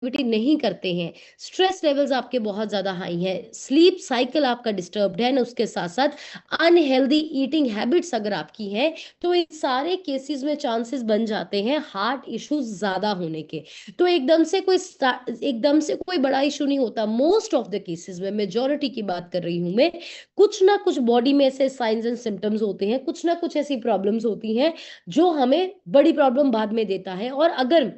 Activity नहीं करते हैं, स्ट्रेस लेवल्स आपके बहुत ज़्यादा हाई हैं, स्लीप साइकिल आपका डिस्टर्ब्ड है ना, उसके साथ-साथ अनहेल्दी ईटिंग हैबिट्स अगर आपकी हैं, तो इन सारे केसेस में चांसेस बन जाते हैं हार्ट इश्यूज ज़्यादा होने के। तो एकदम से कोई बड़ा इश्यू नहीं होता। मोस्ट ऑफ द केसेस में, मेजॉरिटी की बात कर रही हूँ मैं, कुछ ना कुछ बॉडी में ऐसे साइंस एंड सिम्टम्स होते हैं, कुछ ना कुछ ऐसी प्रॉब्लम्स होती हैं जो हमें बड़ी प्रॉब्लम बाद में देता है। और अगर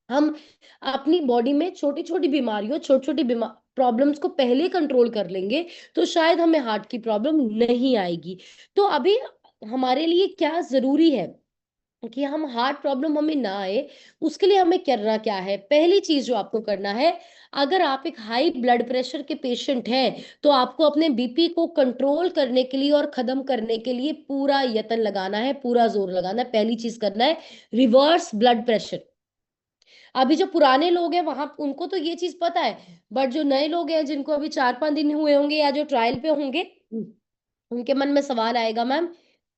हम अपनी बॉडी में छोटी छोटी बीमारियों, छोटी छोटी प्रॉब्लम्स को पहले कंट्रोल कर लेंगे, तो शायद हमें हार्ट की प्रॉब्लम नहीं आएगी। तो अभी हमारे लिए क्या जरूरी है कि हम हार्ट प्रॉब्लम हमें ना आए, उसके लिए हमें करना क्या है? पहली चीज जो आपको करना है, अगर आप एक हाई ब्लड प्रेशर के पेशेंट हैं, तो आपको अपने बीपी को कंट्रोल करने के लिए और खत्म करने के लिए पूरा यत्न लगाना है, पूरा जोर लगाना है। पहली चीज करना है रिवर्स ब्लड प्रेशर। अभी जो पुराने लोग हैं वहां उनको तो ये चीज पता है, बट जो नए लोग हैं जिनको अभी 4-5 दिन हुए होंगे या जो ट्रायल पे होंगे, उनके मन में सवाल आएगा, मैम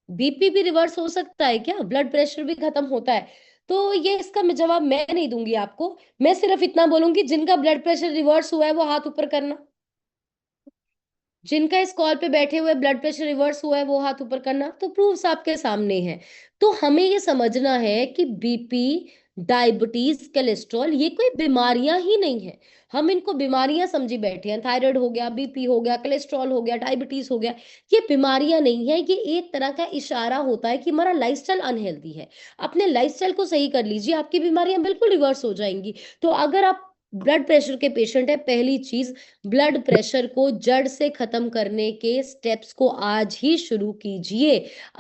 बीपी भी रिवर्स हो सकता है क्या, ब्लड प्रेशर भी खत्म होता है? तो ये इसका जवाब मैं नहीं दूंगी आपको। मैं सिर्फ इतना बोलूंगी, जिनका ब्लड प्रेशर रिवर्स हुआ है वो हाथ ऊपर करना। जिनका इस कॉल पे बैठे हुए ब्लड प्रेशर रिवर्स हुआ है वो हाथ ऊपर करना। तो प्रूफ्स आपके सामने हैं। तो हमें ये समझना है कि बीपी, डायबिटीज, कोलेस्ट्रॉल ये कोई बीमारियां ही नहीं है। हम इनको बीमारियां समझी बैठे हैं, थायराइड हो गया, बीपी हो गया, कोलेस्ट्रॉल हो गया, डायबिटीज हो गया। ये बीमारियां नहीं है, ये एक तरह का इशारा होता है कि हमारा लाइफस्टाइल अनहेल्दी है। अपने लाइफस्टाइल को सही कर लीजिए, आपकी बीमारियां बिल्कुल रिवर्स हो जाएंगी। तो अगर आप ब्लड प्रेशर के पेशेंट है, पहली चीज, ब्लड प्रेशर को जड़ से खत्म करने के स्टेप्स को आज ही शुरू कीजिए।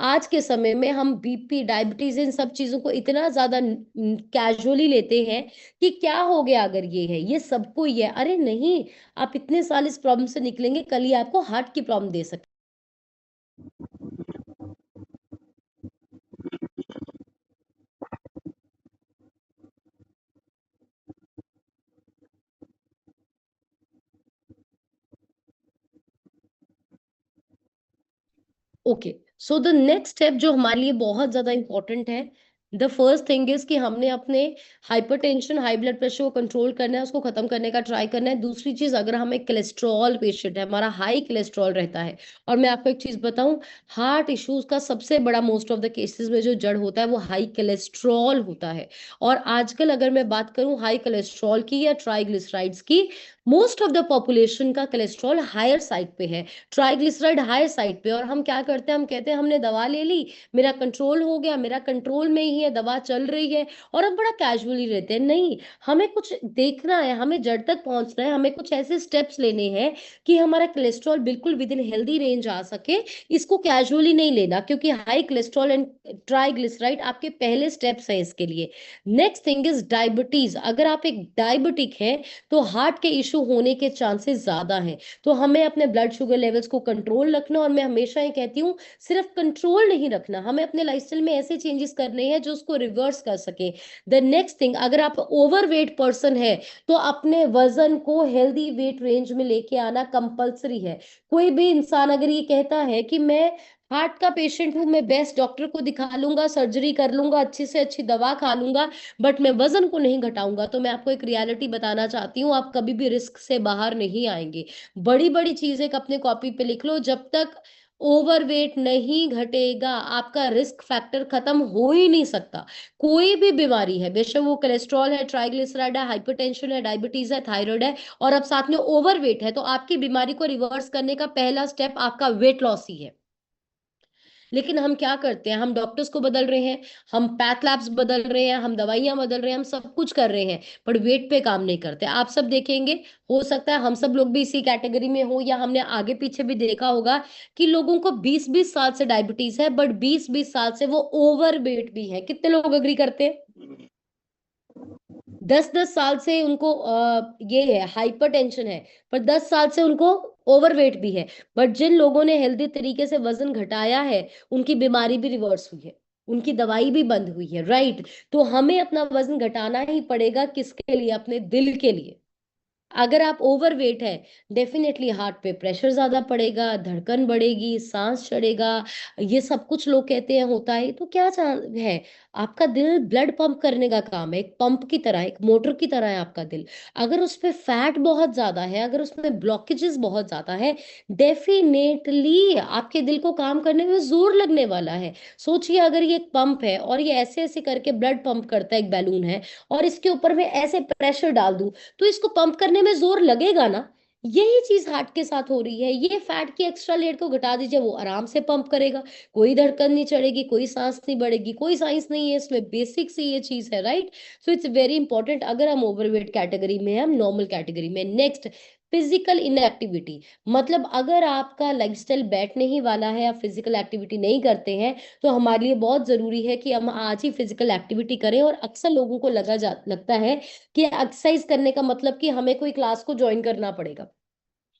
आज के समय में हम बीपी, डायबिटीज, इन सब चीजों को इतना ज्यादा कैजुअली लेते हैं कि क्या हो गया अगर ये है, ये सबको ही है। अरे नहीं, आप इतने साल इस प्रॉब्लम से निकलेंगे, कल ही आपको हार्ट की प्रॉब्लम दे सकते। Okay, so the next step जो हमारे लिए बहुत ज्यादा इंपॉर्टेंट है, द फर्स्ट थिंग इज कि हमने अपने हाइपरटेंशन, हाई ब्लड प्रेशर को कंट्रोल करना है, उसको खत्म करने का ट्राई करना है। दूसरी चीज, अगर हम एक कोलेस्ट्रॉल पेशेंट है, हमारा हाई कोलेस्ट्रॉल रहता है, और मैं आपको एक चीज बताऊं, हार्ट इश्यूज का सबसे बड़ा मोस्ट ऑफ द केसेस में जो जड़ होता है वो हाई कोलेस्ट्रॉल होता है। और आजकल अगर मैं बात करूं हाई कोलेस्ट्रॉल की या ट्राइग्लिसराइड्स की, मोस्ट ऑफ द पॉपुलेशन का कोलेस्ट्रॉल हायर साइड पे है, ट्राइग्लिसराइड हायर साइड पे। और हम क्या करते हैं, हम कहते हैं हमने दवा ले ली, मेरा कंट्रोल हो गया, मेरा कंट्रोल में ही है, दवा चल रही है, और हम बड़ा कैजुअली रहते हैं। नहीं, हमें कुछ देखना है, हमें जड़ तक पहुंचना है, हमें कुछ ऐसे स्टेप्स लेने हैं कि हमारा कोलेस्ट्रॉल बिल्कुल विद इन हेल्दी रेंज आ सके। इसको कैजुअली नहीं लेना, क्योंकि हाई कोलेस्ट्रॉल एंड ट्राइग्लिसराइड आपके पहले स्टेप्स हैं इसके लिए। Next thing is diabetes. अगर आप एक डायबिटिक हैं, तो हार्ट के इश्यू होने के चांसेस ज्यादा हैं। तो हमें अपने ब्लड शुगर लेवल्स को कंट्रोल रखना, और मैं हमेशा ये कहती हूँ, सिर्फ कंट्रोल नहीं रखना, हमें अपने लाइफस्टाइल में ऐसे चेंजेस करने हैं जो उसको रिवर्स कर सके। द नेक्स्ट थिंग, अगर आप ओवरवेट पर्सन है, तो अपने वजन को हेल्दी वेट रेंज में लेके आना कंपलसरी है। कोई भी इंसान अगर ये कहता है कि मैं हार्ट का पेशेंट हूं, मैं बेस्ट डॉक्टर को दिखा लूंगा, सर्जरी कर लूंगा, अच्छी से अच्छी दवा खा लूंगा, बट मैं वजन को नहीं घटाऊंगा, तो मैं आपको एक रियलिटी बताना चाहती हूँ, आप कभी भी रिस्क से बाहर नहीं आएंगे। बड़ी बड़ी चीजें अपने कॉपी पे लिख लो, जब तक ओवरवेट नहीं घटेगा आपका रिस्क फैक्टर खत्म हो ही नहीं सकता। कोई भी बीमारी है, बेशक वो कोलेस्ट्रॉल है, ट्राइग्लिसराइड है, हाइपरटेंशन है, डायबिटीज है, थायराइड है, और अब साथ में ओवरवेट है, तो आपकी बीमारी को रिवर्स करने का पहला स्टेप आपका वेट लॉस ही है। लेकिन हम क्या करते हैं, हम डॉक्टर्स को बदल रहे हैं, हम पैथ लैब्स बदल रहे हैं, हम दवाइयां बदल रहे हैं, हम सब कुछ कर रहे हैं, पर वेट पे काम नहीं करते। आप सब देखेंगे, हो सकता है हम सब लोग भी इसी कैटेगरी में हो, या हमने आगे पीछे भी देखा होगा कि लोगों को 20-20 साल से डायबिटीज है, बट 20-20 साल से वो ओवर वेट भी है। कितने लोग अग्री करते हैं? 10-10 साल से उनको ये है, हाइपरटेंशन है, पर 10 साल से उनको ओवरवेट भी है। बट जिन लोगों ने हेल्दी तरीके से वजन घटाया है, उनकी बीमारी भी रिवर्स हुई है, उनकी दवाई भी बंद हुई है, राइट? तो हमें अपना वजन घटाना ही पड़ेगा, किसके लिए? अपने दिल के लिए। अगर आप ओवरवेट है, डेफिनेटली हार्ट पे प्रेशर ज्यादा पड़ेगा, धड़कन बढ़ेगी, सांस चढ़ेगा, ये सब कुछ लोग कहते हैं होता है। तो क्या है, आपका दिल ब्लड पंप करने का काम है, एक पंप की तरह, एक मोटर की तरह है आपका दिल। अगर उस पे फैट बहुत ज्यादा है, अगर उसमें ब्लॉकेजेस बहुत ज्यादा है, डेफिनेटली आपके दिल को काम करने में जोर लगने वाला है। सोचिए, अगर ये एक पंप है और ये ऐसे ऐसे करके ब्लड पंप करता है, एक बैलून है, और इसके ऊपर मैं ऐसे प्रेशर डाल दूं, तो इसको पंप करने में जोर लगेगा ना। यही चीज हार्ट के साथ हो रही है। ये फैट की एक्स्ट्रा लेयर को घटा दीजिए, वो आराम से पंप करेगा, कोई धड़कन नहीं चढ़ेगी, कोई सांस नहीं बढ़ेगी, कोई साइंस नहीं है इसमें, बेसिक सी ये चीज है, right. So it's very important. अगर हम ओवरवेट कैटेगरी में हैं, हम नॉर्मल कैटेगरी में। Next, physical inactivity. मतलब अगर आपका लाइफस्टाइल बैठने ही वाला है, आप फिजिकल एक्टिविटी नहीं करते हैं, तो हमारे लिए बहुत जरूरी है कि हम आज ही फिजिकल एक्टिविटी करें। और अक्सर लोगों को लगता है कि एक्सरसाइज करने का मतलब कि हमें कोई क्लास को ज्वाइन करना पड़ेगा,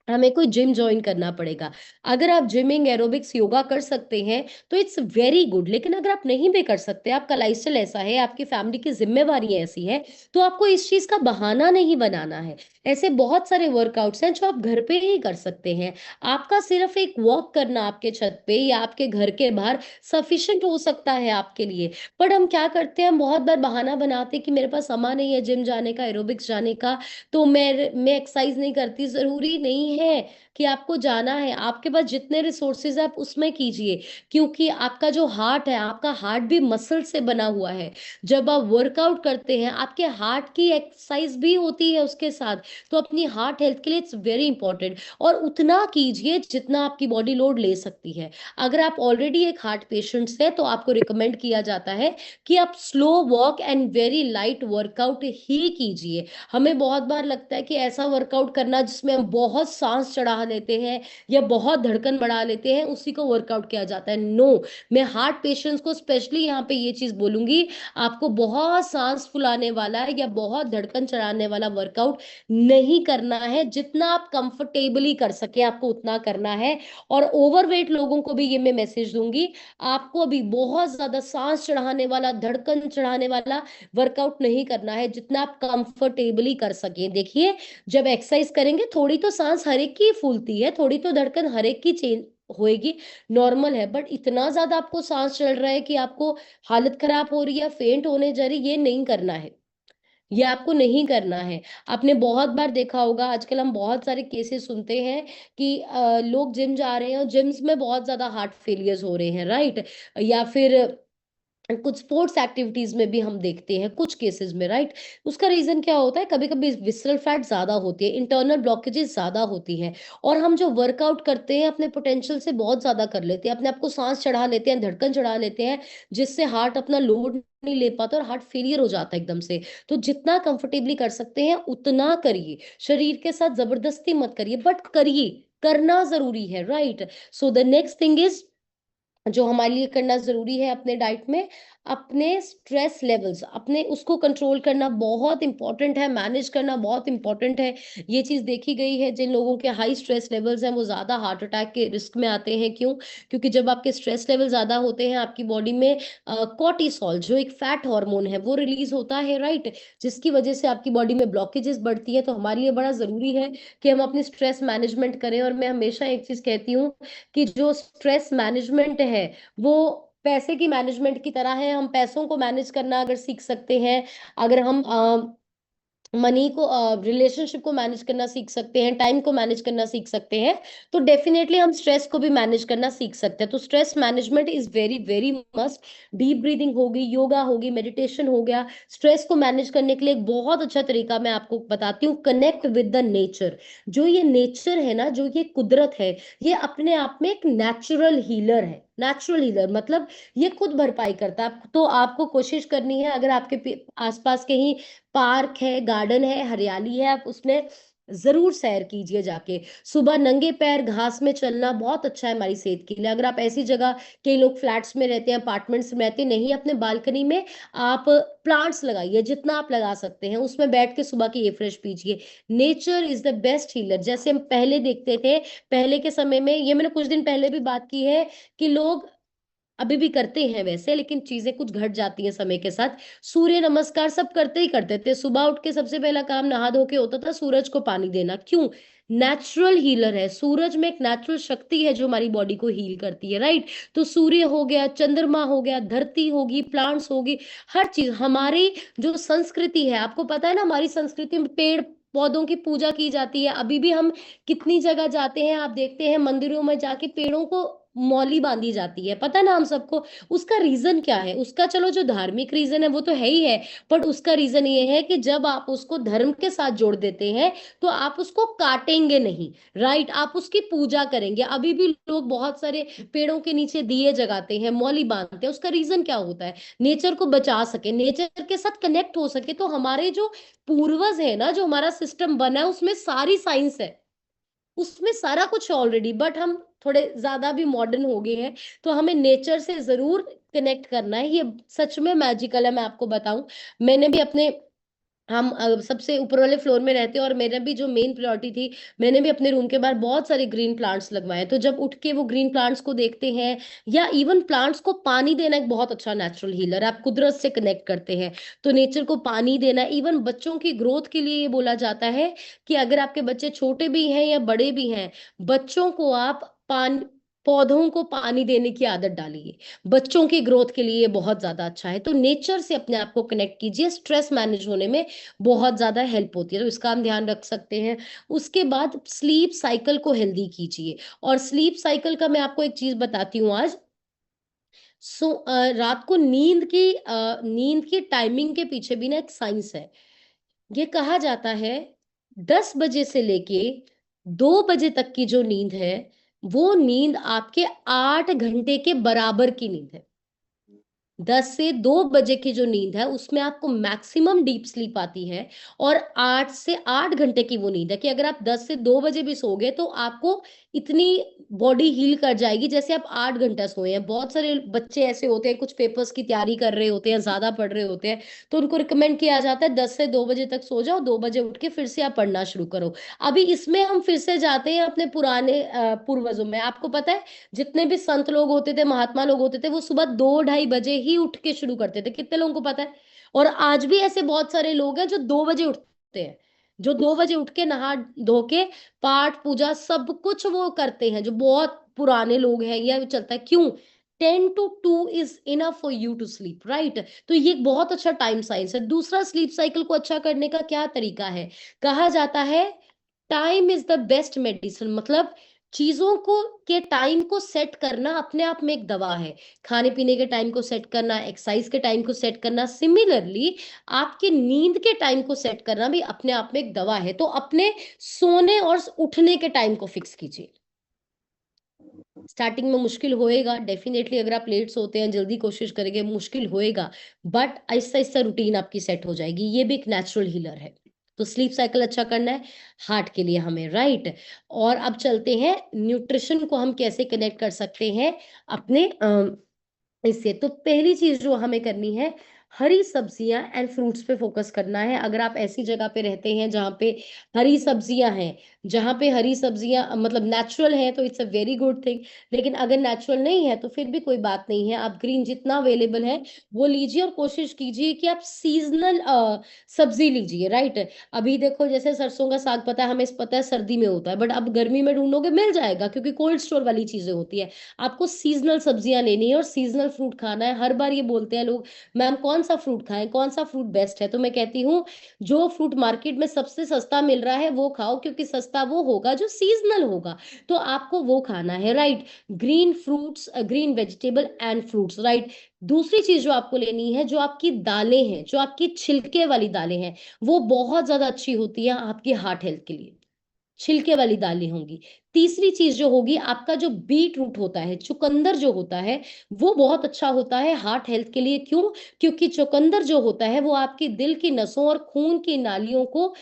हमें कोई जिम ज्वाइन करना पड़ेगा। अगर आप जिमिंग, एरोबिक्स, योगा कर सकते हैं तो इट्स वेरी गुड। लेकिन अगर आप नहीं भी कर सकते, आपका लाइफस्टाइल ऐसा है, आपकी फैमिली की जिम्मेवारी ऐसी है, तो आपको इस चीज का बहाना नहीं बनाना है। ऐसे बहुत सारे वर्कआउट्स हैं जो आप घर पे ही कर सकते हैं। आपका सिर्फ एक वॉक करना आपके छत पे या आपके घर के बाहर सफिशिएंट हो सकता है आपके लिए। पर हम क्या करते हैं, हम बहुत बार बहाना बनाते हैं कि मेरे पास समय नहीं है जिम जाने का, एरोबिक्स जाने का, तो मैं एक्सरसाइज नहीं करती। जरूरी नहीं है कि आपको जाना है, आपके पास जितने रिसोर्सेज है आप उसमें कीजिए। क्योंकि आपका जो हार्ट है, आपका हार्ट भी मसल से बना हुआ है। जब आप वर्कआउट करते हैं, आपके हार्ट की एक्सरसाइज भी होती है उसके साथ। तो अपनी हार्ट हेल्थ के लिए इट्स वेरी इंपॉर्टेंट। और उतना कीजिए जितना आपकी बॉडी लोड ले सकती है। अगर आप ऑलरेडी एक हार्ट पेशेंट है, तो आपको रिकमेंड किया जाता है कि आप slow walk and very light workout ही कीजिए। हमें बहुत बार लगता है कि ऐसा वर्कआउट करना जिसमें हम बहुत सांस चढ़ा लेते हैं या बहुत धड़कन बढ़ा लेते हैं, उसी को वर्कआउट किया जाता है। नो, मैं हार्ट पेशेंट्स को स्पेशली यहाँ पे ये चीज बोलूंगी, आपको बहुत सांस फुलाने वाला या बहुत धड़कन चढ़ाने वाला वर्कआउट नहीं करना है। जितना आप कंफर्टेबली कर सके आपको उतना करना है। और ओवरवेट लोगों को भी ये मैं मैसेज दूंगी, आपको अभी बहुत ज्यादा सांस चढ़ाने वाला, धड़कन चढ़ाने वाला वर्कआउट नहीं करना है। जितना आप कंफर्टेबली कर सके। देखिए, जब एक्सरसाइज करेंगे थोड़ी तो सांस हर एक की फूलती है, थोड़ी तो धड़कन हर एक की चेंज होएगी, नॉर्मल है। बट इतना ज्यादा आपको सांस चढ़ रहा है कि आपको हालत खराब हो रही है, फेंट होने जा रही, ये नहीं करना है, ये आपको नहीं करना है। आपने बहुत बार देखा होगा, आजकल हम बहुत सारे केसेस सुनते हैं कि लोग जिम जा रहे हैं और जिम्स में बहुत ज्यादा हार्ट फेलियर्स हो रहे हैं, राइट। या फिर कुछ स्पोर्ट्स एक्टिविटीज में भी हम देखते हैं कुछ केसेस में, राइट। उसका रीजन क्या होता है, कभी कभी विसरल फैट ज्यादा होती है, इंटरनल ब्लॉकेजेस ज्यादा होती है। और हम जो वर्कआउट करते हैं अपने पोटेंशियल से बहुत ज्यादा कर लेते हैं, अपने आप को सांस चढ़ा लेते हैं, धड़कन चढ़ा लेते हैं, जिससे हार्ट अपना लोड नहीं ले पाता और हार्ट फेलियर हो जाता है एकदम से। तो जितना कंफर्टेबली कर सकते हैं उतना करिए, शरीर के साथ जबरदस्ती मत करिए, बट करिए, करना जरूरी है, right. So the next thing is, जो हमारे लिए करना जरूरी है अपने डाइट में, अपने स्ट्रेस लेवल्स, अपने उसको कंट्रोल करना बहुत इंपॉर्टेंट है, मैनेज करना बहुत इंपॉर्टेंट है। ये चीज देखी गई है, जिन लोगों के हाई स्ट्रेस लेवल्स हैं वो ज्यादा हार्ट अटैक के रिस्क में आते हैं। क्यों? क्योंकि जब आपके स्ट्रेस लेवल ज्यादा होते हैं, आपकी बॉडी में कॉर्टिसोल जो एक फैट हार्मोन है वो रिलीज होता है, राइट। जिसकी वजह से आपकी बॉडी में ब्लॉकेजेस बढ़ती है। तो हमारे लिए बड़ा जरूरी है कि हम अपनी स्ट्रेस मैनेजमेंट करें। और मैं हमेशा एक चीज कहती हूँ कि जो स्ट्रेस मैनेजमेंट है वो पैसे की मैनेजमेंट की तरह है। हम पैसों को मैनेज करना अगर सीख सकते हैं, अगर हम मनी को, रिलेशनशिप को मैनेज करना सीख सकते हैं, टाइम को मैनेज करना सीख सकते हैं, तो डेफिनेटली हम स्ट्रेस को भी मैनेज करना सीख सकते हैं। तो stress management is very very must. Deep breathing होगी, योगा होगी, मेडिटेशन हो गया। स्ट्रेस को मैनेज करने के लिए एक बहुत अच्छा तरीका मैं आपको बताती हूँ, कनेक्ट विद द नेचर। जो ये नेचर है ना, जो ये कुदरत है, ये अपने आप में एक नेचुरल हीलर है। नेचुरल हीलर मतलब ये खुद भरपाई करता है। तो आपको कोशिश करनी है, अगर आपके आसपास कहीं पार्क है, गार्डन है, हरियाली है, आप उसमें जरूर सैर कीजिए जाके। सुबह नंगे पैर घास में चलना बहुत अच्छा है हमारी सेहत के लिए। अगर आप ऐसी जगह, कई लोग फ्लैट्स में रहते हैं, अपार्टमेंट्स में रहते हैं, नहीं, अपने बालकनी में आप प्लांट्स लगाइए, जितना आप लगा सकते हैं, उसमें बैठ के सुबह की एयर फ्रेश पीजिए। Nature is the best healer. जैसे हम पहले देखते थे, पहले के समय में, ये मैंने कुछ दिन पहले भी बात की है, कि लोग अभी भी करते हैं वैसे, लेकिन चीजें कुछ घट जाती हैं समय के साथ। सूर्य नमस्कार सब करते ही करते थे, सुबह उठ के सबसे पहला काम नहा धो के होता था सूरज को पानी देना। क्यों? नेचुरल हीलर है सूरज में, एक नेचुरल शक्ति है जो हमारी बॉडी को हील करती है, राइट। तो सूर्य हो गया, चंद्रमा हो गया, धरती होगी, प्लांट्स होगी, हर चीज। हमारी जो संस्कृति है, आपको पता है ना, हमारी संस्कृति में पेड़ पौधों की पूजा की जाती है। अभी भी हम कितनी जगह जाते हैं, आप देखते हैं मंदिरों में जाके पेड़ों को मौली बांधी जाती है, पता ना हम सबको। उसका रीजन क्या है? उसका चलो जो धार्मिक रीजन है वो तो है ही है, बट उसका रीजन ये है कि जब आप उसको धर्म के साथ जोड़ देते हैं तो आप उसको काटेंगे नहीं, राइट, आप उसकी पूजा करेंगे। अभी भी लोग बहुत सारे पेड़ों के नीचे दिए जगाते हैं, मौली बांधते हैं। उसका रीजन क्या होता है? नेचर को बचा सके, नेचर के साथ कनेक्ट हो सके। तो हमारे जो पूर्वज है ना, जो हमारा सिस्टम बना है, उसमें सारी साइंस है, उसमें सारा कुछ ऑलरेडी, बट हम थोड़े ज्यादा भी मॉडर्न हो गए हैं। तो हमें नेचर से जरूर कनेक्ट करना है, ये सच में मैजिकल है। मैं आपको बताऊं, मैंने भी अपने, हम सबसे ऊपर वाले फ्लोर में रहते हैं, और मेरा भी जो मेन प्रायोरिटी थी, मैंने भी अपने रूम के बाहर बहुत सारे ग्रीन प्लांट्स लगवाए। तो जब उठ के वो ग्रीन प्लांट्स को देखते हैं, या इवन प्लांट्स को पानी देना एक बहुत अच्छा नेचुरल हीलर है, आप कुदरत से कनेक्ट करते हैं। तो नेचर को पानी देना, इवन बच्चों की ग्रोथ के लिए ये बोला जाता है कि अगर आपके बच्चे छोटे भी हैं या बड़े भी हैं, बच्चों को आप पानी, पौधों को पानी देने की आदत डालिए। बच्चों की ग्रोथ के लिए ये बहुत ज्यादा अच्छा है। तो नेचर से अपने आप को कनेक्ट कीजिए, स्ट्रेस मैनेज होने में बहुत ज्यादा हेल्प होती है, तो इसका हम ध्यान रख सकते हैं। उसके बाद स्लीप साइकिल को हेल्दी कीजिए। और स्लीप साइकिल का मैं आपको एक चीज बताती हूँ आज। रात को नींद की टाइमिंग के पीछे भी ना एक साइंस है। ये कहा जाता है 10 बजे से लेके 2 बजे तक की जो नींद है, वो नींद आपके 8 घंटे के बराबर की नींद है। 10 से 2 बजे की जो नींद है उसमें आपको मैक्सिमम डीप स्लीप आती है। और 8 से 8 घंटे की वो नींद है कि अगर आप 10 से 2 बजे भी सो गए तो आपको इतनी बॉडी हील कर जाएगी जैसे आप 8 घंटा सोए हैं। बहुत सारे बच्चे ऐसे होते हैं, कुछ पेपर्स की तैयारी कर रहे होते हैं, ज्यादा पढ़ रहे होते हैं, तो उनको रिकमेंड किया जाता है 10 से 2 बजे तक सो जाओ, 2 बजे उठ के फिर से आप पढ़ना शुरू करो। अभी इसमें हम फिर से जाते हैं अपने पुराने पूर्वजों में। आपको पता है, जितने भी संत लोग होते थे, महात्मा लोग होते थे, वो सुबह 2-2:30 बजे ही उठ के शुरू करते थे। कितने लोगों को पता है? और आज भी ऐसे बहुत सारे लोग हैं जो 2 बजे उठते हैं, जो 2 बजे उठ के नहा धो के पाठ पूजा सब कुछ वो करते हैं, जो बहुत पुराने लोग हैं। यह चलता है क्यों? 10 to 2 is enough for you to sleep, right. तो ये एक बहुत अच्छा टाइम साइंस है। दूसरा, स्लीप साइकिल को अच्छा करने का क्या तरीका है? कहा जाता है time is the best medicine. मतलब चीजों को के टाइम को सेट करना अपने आप में एक दवा है। खाने पीने के टाइम को सेट करना, एक्सरसाइज के टाइम को सेट करना, सिमिलरली आपके नींद के टाइम को सेट करना भी अपने आप में एक दवा है। तो अपने सोने और उठने के टाइम को फिक्स कीजिए। स्टार्टिंग में मुश्किल होएगा डेफिनेटली, अगर आप लेट सोते हैं, जल्दी कोशिश करेंगे, मुश्किल होएगा, बट आहिस्ता आहिस्ता रूटीन आपकी सेट हो जाएगी। ये भी एक नेचुरल हीलर है। तो स्लीप साइकिल अच्छा करना है हार्ट के लिए हमें, राइट। और अब चलते हैं न्यूट्रिशन को हम कैसे कनेक्ट कर सकते हैं अपने इससे। तो पहली चीज जो हमें करनी है, हरी सब्जियां एंड फ्रूट्स पे फोकस करना है। अगर आप ऐसी जगह पे रहते हैं जहाँ पे हरी सब्जियां हैं, जहाँ पे हरी सब्जियां मतलब नेचुरल है, तो it's a very good thing. लेकिन अगर नेचुरल नहीं है तो फिर भी कोई बात नहीं है, आप ग्रीन जितना अवेलेबल है वो लीजिए। और कोशिश कीजिए कि आप सीजनल सब्जी लीजिए, राइट। अभी देखो जैसे सरसों का साग, पता है हमें, पता है सर्दी में होता है, बट अब गर्मी में ढूंढोगे मिल जाएगा क्योंकि कोल्ड स्टोर वाली चीजें होती है। आपको सीजनल सब्जियां लेनी है और सीजनल फ्रूट खाना है। हर बार ये बोलते हैं लोग, मैम कौन सा फ्रूट खाएं, कौन सा फ्रूट बेस्ट है? तो मैं कहती हूँ जो फ्रूट मार्केट में सबसे सस्ता मिल रहा है वो खाओ, क्योंकि सस्ता वो होगा जो सीजनल होगा। तो आपको वो खाना है, right. Green fruits, green vegetable and fruits, right. दूसरी चीज जो आपको लेनी है, जो आपकी दालें हैं, जो आपकी छिलके वाली दालें हैं, वो बहुत ज्यादा अच्छी होती है आपकी हार्ट हेल्थ के लिए। छिलके वाली दालें होंगी। तीसरी चीज जो होगी, आपका जो बीट रूट होता है, चुकंदर जो होता है, वो बहुत अच्छा होता है हार्ट हेल्थ के लिए। क्यों? क्योंकि चुकंदर जो होता है वो आपकी दिल की नसों और खून की नालियों को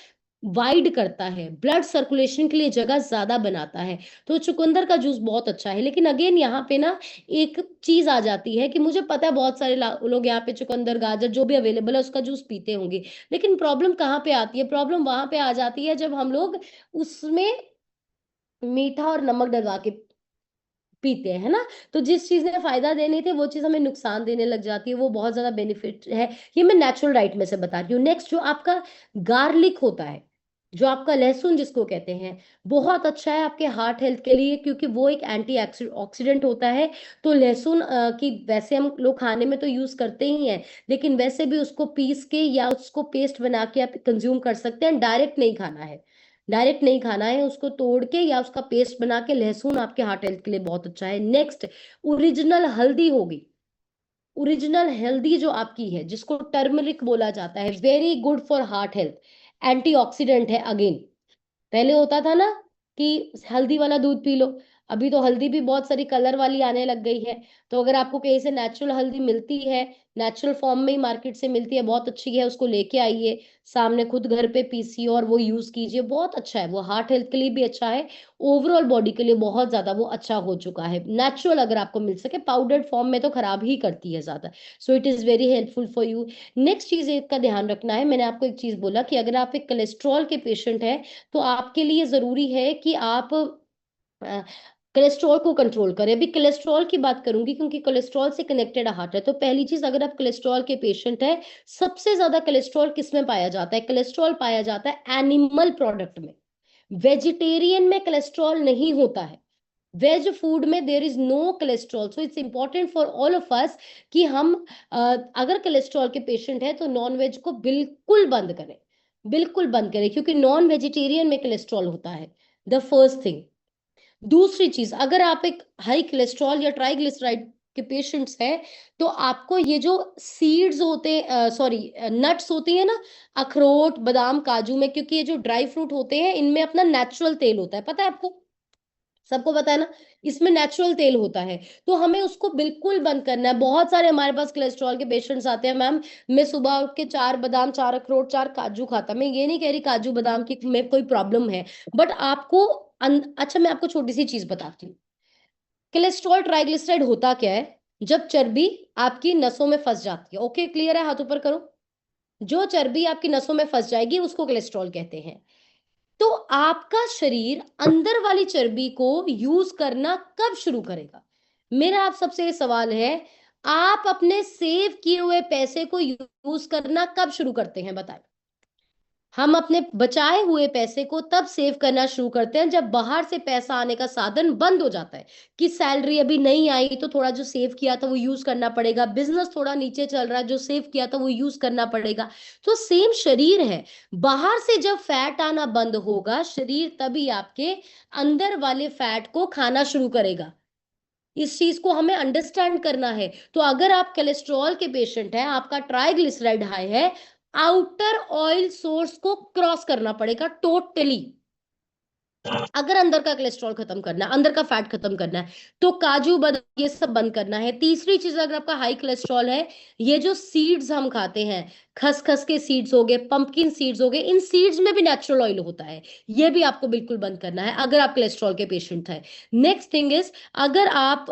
वाइड करता है, ब्लड सर्कुलेशन के लिए जगह ज्यादा बनाता है। तो चुकंदर का जूस बहुत अच्छा है। लेकिन अगेन यहाँ पे ना एक चीज आ जाती है कि मुझे पता है बहुत सारे लोग यहाँ पे चुकंदर गाजर जो भी अवेलेबल है उसका जूस पीते होंगे, लेकिन प्रॉब्लम कहाँ पे आती है? प्रॉब्लम वहां पे आ जाती है जब हम लोग उसमें मीठा और नमक डलवा के पीते हैं, है ना। तो जिस चीज ने फायदा देने थे वो चीज हमें नुकसान देने लग जाती है, वो बहुत ज्यादा बेनिफिट है। ये मैं नेचुरल डाइट में से बता रही हूँ। नेक्स्ट, जो आपका गार्लिक होता है, जो आपका लहसुन जिसको कहते हैं, बहुत अच्छा है आपके हार्ट हेल्थ के लिए, क्योंकि वो एक एंटी ऑक्सीडेंट होता है। तो लहसुन की वैसे हम लोग खाने में तो यूज करते ही हैं, लेकिन वैसे भी उसको पीस के या उसको पेस्ट बना के आप कंज्यूम कर सकते हैं। डायरेक्ट नहीं खाना है, डायरेक्ट नहीं खाना है, उसको तोड़ के या उसका पेस्ट बना के। लहसुन आपके हार्ट हेल्थ के लिए बहुत अच्छा है। नेक्स्ट, ओरिजिनल हल्दी होगी। ओरिजिनल हल्दी जो आपकी है, जिसको टर्मरिक बोला जाता है, very good for heart health, antioxidant है अगेन। पहले होता था ना कि हल्दी वाला दूध पी लो, अभी तो हल्दी भी बहुत सारी कलर वाली आने लग गई है। तो अगर आपको कहीं से नेचुरल हल्दी मिलती है, नेचुरल फॉर्म में ही मार्केट से मिलती है, बहुत अच्छी है, उसको लेके आइए, सामने खुद घर पे पीसिए और वो यूज कीजिए, बहुत अच्छा है। वो हार्ट हेल्थ के लिए भी अच्छा है, ओवरऑल बॉडी के लिए बहुत ज्यादा वो अच्छा हो चुका है। नेचुरल अगर आपको मिल सके, पाउडर्ड फॉर्म में तो खराब ही करती है ज्यादा। So it is very helpful for you. Next चीज का ध्यान रखना है, मैंने आपको एक चीज बोला कि अगर आप एक कोलेस्ट्रॉल के पेशेंट है, तो आपके लिए जरूरी है कि आप कोलेस्ट्रॉल को कंट्रोल करें। अभी कोलेस्ट्रॉल की बात करूंगी क्योंकि कोलेस्ट्रॉल से कनेक्टेड हार्ट है। तो पहली चीज, अगर आप कोलेस्ट्रॉल के पेशेंट है, सबसे ज्यादा कोलेस्ट्रॉल किस में पाया जाता है? कोलेस्ट्रॉल पाया जाता है एनिमल प्रोडक्ट में। वेजिटेरियन में कोलेस्ट्रॉल नहीं होता है, वेज फूड में there is no cholesterol. So it's important for all of us कि हम अगर कोलेस्ट्रॉल के पेशेंट है तो नॉन वेज को बिल्कुल बंद करें, बिल्कुल बंद करें, क्योंकि नॉन वेजिटेरियन में कोलेस्ट्रॉल होता है, द फर्स्ट थिंग। दूसरी चीज, अगर आप एक हाई कोलेस्ट्रॉल या ट्राइग्लिसराइड के पेशेंट्स हैं, तो आपको ये जो सीड्स होते हैं, सॉरी नट्स होती है ना, अखरोट बादाम काजू में, क्योंकि ये जो ड्राई फ्रूट होते हैं इनमें अपना नेचुरल तेल होता है, पता है आपको, सबको पता है ना, इसमें नेचुरल तेल होता है। तो हमें उसको बिल्कुल बंद करना है। बहुत सारे हमारे पास कोलेस्ट्रॉल के पेशेंट्स आते हैं, मैम मैं सुबह उठ के 4 बादाम 4 अखरोट 4 काजू खाता। मैं ये नहीं कह रही काजू बादाम की में कोई प्रॉब्लम है, बट आपको अच्छा, मैं आपको छोटी सी चीज बताती हूँ। कोलेस्ट्रॉल ट्राइग्लिसराइड होता क्या है? जब चर्बी आपकी नसों में फंस जाती है, ओके क्लियर है, हाथ ऊपर करो। जो चर्बी आपकी नसों में फंस जाएगी उसको कोलेस्ट्रॉल कहते हैं। तो आपका शरीर अंदर वाली चर्बी को यूज करना कब शुरू करेगा? मेरा आप सबसे ये सवाल है, आप अपने सेव किए हुए पैसे को यूज करना कब शुरू करते हैं, बताएं। हम अपने बचाए हुए पैसे को तब सेव करना शुरू करते हैं जब बाहर से पैसा आने का साधन बंद हो जाता है, कि सैलरी अभी नहीं आई तो थोड़ा जो सेव किया था वो यूज करना पड़ेगा, बिजनेस थोड़ा नीचे चल रहा है, जो सेव किया था वो यूज करना पड़ेगा। तो सेम शरीर है, बाहर से जब फैट आना बंद होगा, शरीर तभी आपके अंदर वाले फैट को खाना शुरू करेगा। इस चीज को हमें अंडरस्टैंड करना है। तो अगर आप कोलेस्ट्रॉल के पेशेंट हैं, आपका ट्राइग्लिसराइड हाई है, आउटर ऑयल सोर्स को क्रॉस करना पड़ेगा टोटली। अगर अंदर का कोलेस्ट्रॉल खत्म करना है, अंदर का फैट खत्म करना है, तो काजू बादाम ये सब बंद करना है। तीसरी चीज, अगर आपका हाई कोलेस्ट्रॉल है, ये जो सीड्स हम खाते हैं, खसखस के सीड्स हो गए, पंपकिन सीड्स हो गए, इन सीड्स में भी नेचुरल ऑयल होता है, ये भी आपको बिल्कुल बंद करना है अगर आप कोलेस्ट्रॉल के पेशेंट है। नेक्स्ट थिंग इज, अगर आप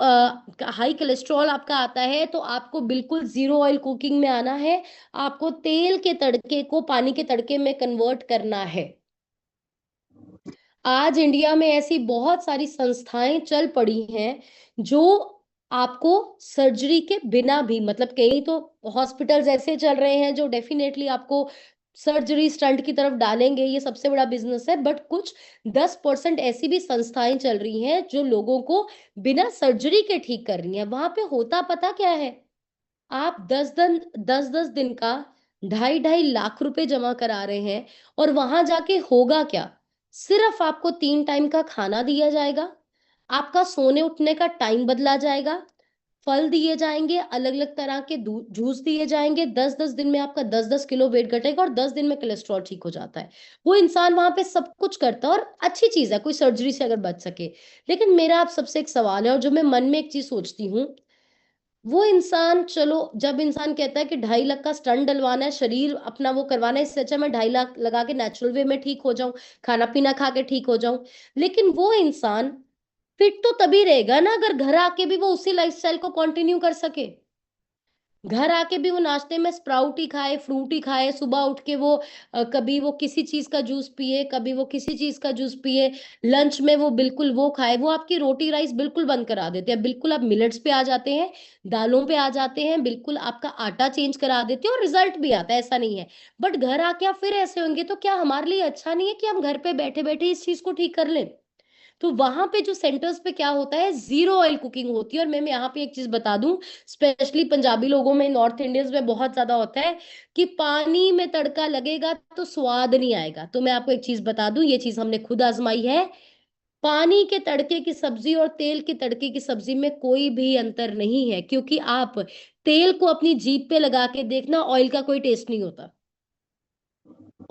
हाई कोलेस्ट्रॉल आपका आता है, तो आपको बिल्कुल जीरो ऑयल कुकिंग में आना है। आपको तेल के तड़के को पानी के तड़के में कन्वर्ट करना है। आज इंडिया में ऐसी बहुत सारी संस्थाएं चल पड़ी हैं जो आपको सर्जरी के बिना भी, मतलब कई तो हॉस्पिटल्स ऐसे चल रहे हैं जो डेफिनेटली आपको सर्जरी स्टंट की तरफ डालेंगे, ये सबसे बड़ा बिजनेस है, बट कुछ 10% ऐसी भी संस्थाएं चल रही हैं जो लोगों को बिना सर्जरी के ठीक कर रही हैं। वहां पे होता पता क्या है? आप 10 10 दिन का 2.5 2.5 लाख रुपए जमा करा रहे हैं, और वहां जाके होगा क्या? सिर्फ आपको 3 टाइम का खाना दिया जाएगा, आपका सोने उठने का टाइम बदला जाएगा, फल दिए जाएंगे, अलग अलग तरह के जूस दिए जाएंगे। 10 10 दिन में आपका 10 10 किलो वेट घटेगा, और 10 दिन में कोलेस्ट्रॉल ठीक हो जाता है। वो इंसान वहां पे सब कुछ करता है, और अच्छी चीज है कोई सर्जरी से अगर बच सके। लेकिन मेरा आप सबसे एक सवाल है, और जो मैं मन में एक चीज सोचती हूँ, वो इंसान, चलो जब इंसान कहता है कि 2.5 लाख का स्टंट डलवाना है, शरीर अपना वो करवाना है, इससे अच्छा मैं 2.5 लाख लगा के नेचुरल वे में ठीक हो जाऊं, खाना पीना खा के ठीक हो जाऊं। लेकिन वो इंसान फिट तो तभी रहेगा ना अगर घर आके भी वो उसी लाइफस्टाइल को कंटिन्यू कर सके। घर आके भी वो नाश्ते में स्प्राउट ही खाए, फ्रूट ही खाए, सुबह उठ के वो कभी वो किसी चीज का जूस पिए, कभी वो किसी चीज का जूस पिए, लंच में वो बिल्कुल वो खाए, वो आपकी रोटी राइस बिल्कुल बंद करा देते हैं, बिल्कुल आप मिलेट्स पे आ जाते हैं, दालों पे आ जाते हैं, बिल्कुल आपका आटा चेंज करा देते हैं और रिजल्ट भी आता है, ऐसा नहीं है। बट घर आके आप फिर ऐसे होंगे, तो क्या हमारे लिए अच्छा नहीं है कि हम घर पे बैठे बैठे इस चीज को ठीक कर लें? तो वहां पे जो सेंटर्स पे क्या होता है, जीरो ऑयल कुकिंग होती है। और मैं यहाँ पे एक चीज बता दूं, स्पेशली पंजाबी लोगों में, नॉर्थ इंडियंस में बहुत ज्यादा होता है कि पानी में तड़का लगेगा तो स्वाद नहीं आएगा। तो मैं आपको एक चीज बता दूं, ये चीज हमने खुद आजमाई है। पानी के तड़के की सब्जी और तेल के तड़के की सब्जी में कोई भी अंतर नहीं है, क्योंकि आप तेल को अपनी जीभ पे लगा के देखना, ऑयल का कोई टेस्ट नहीं होता।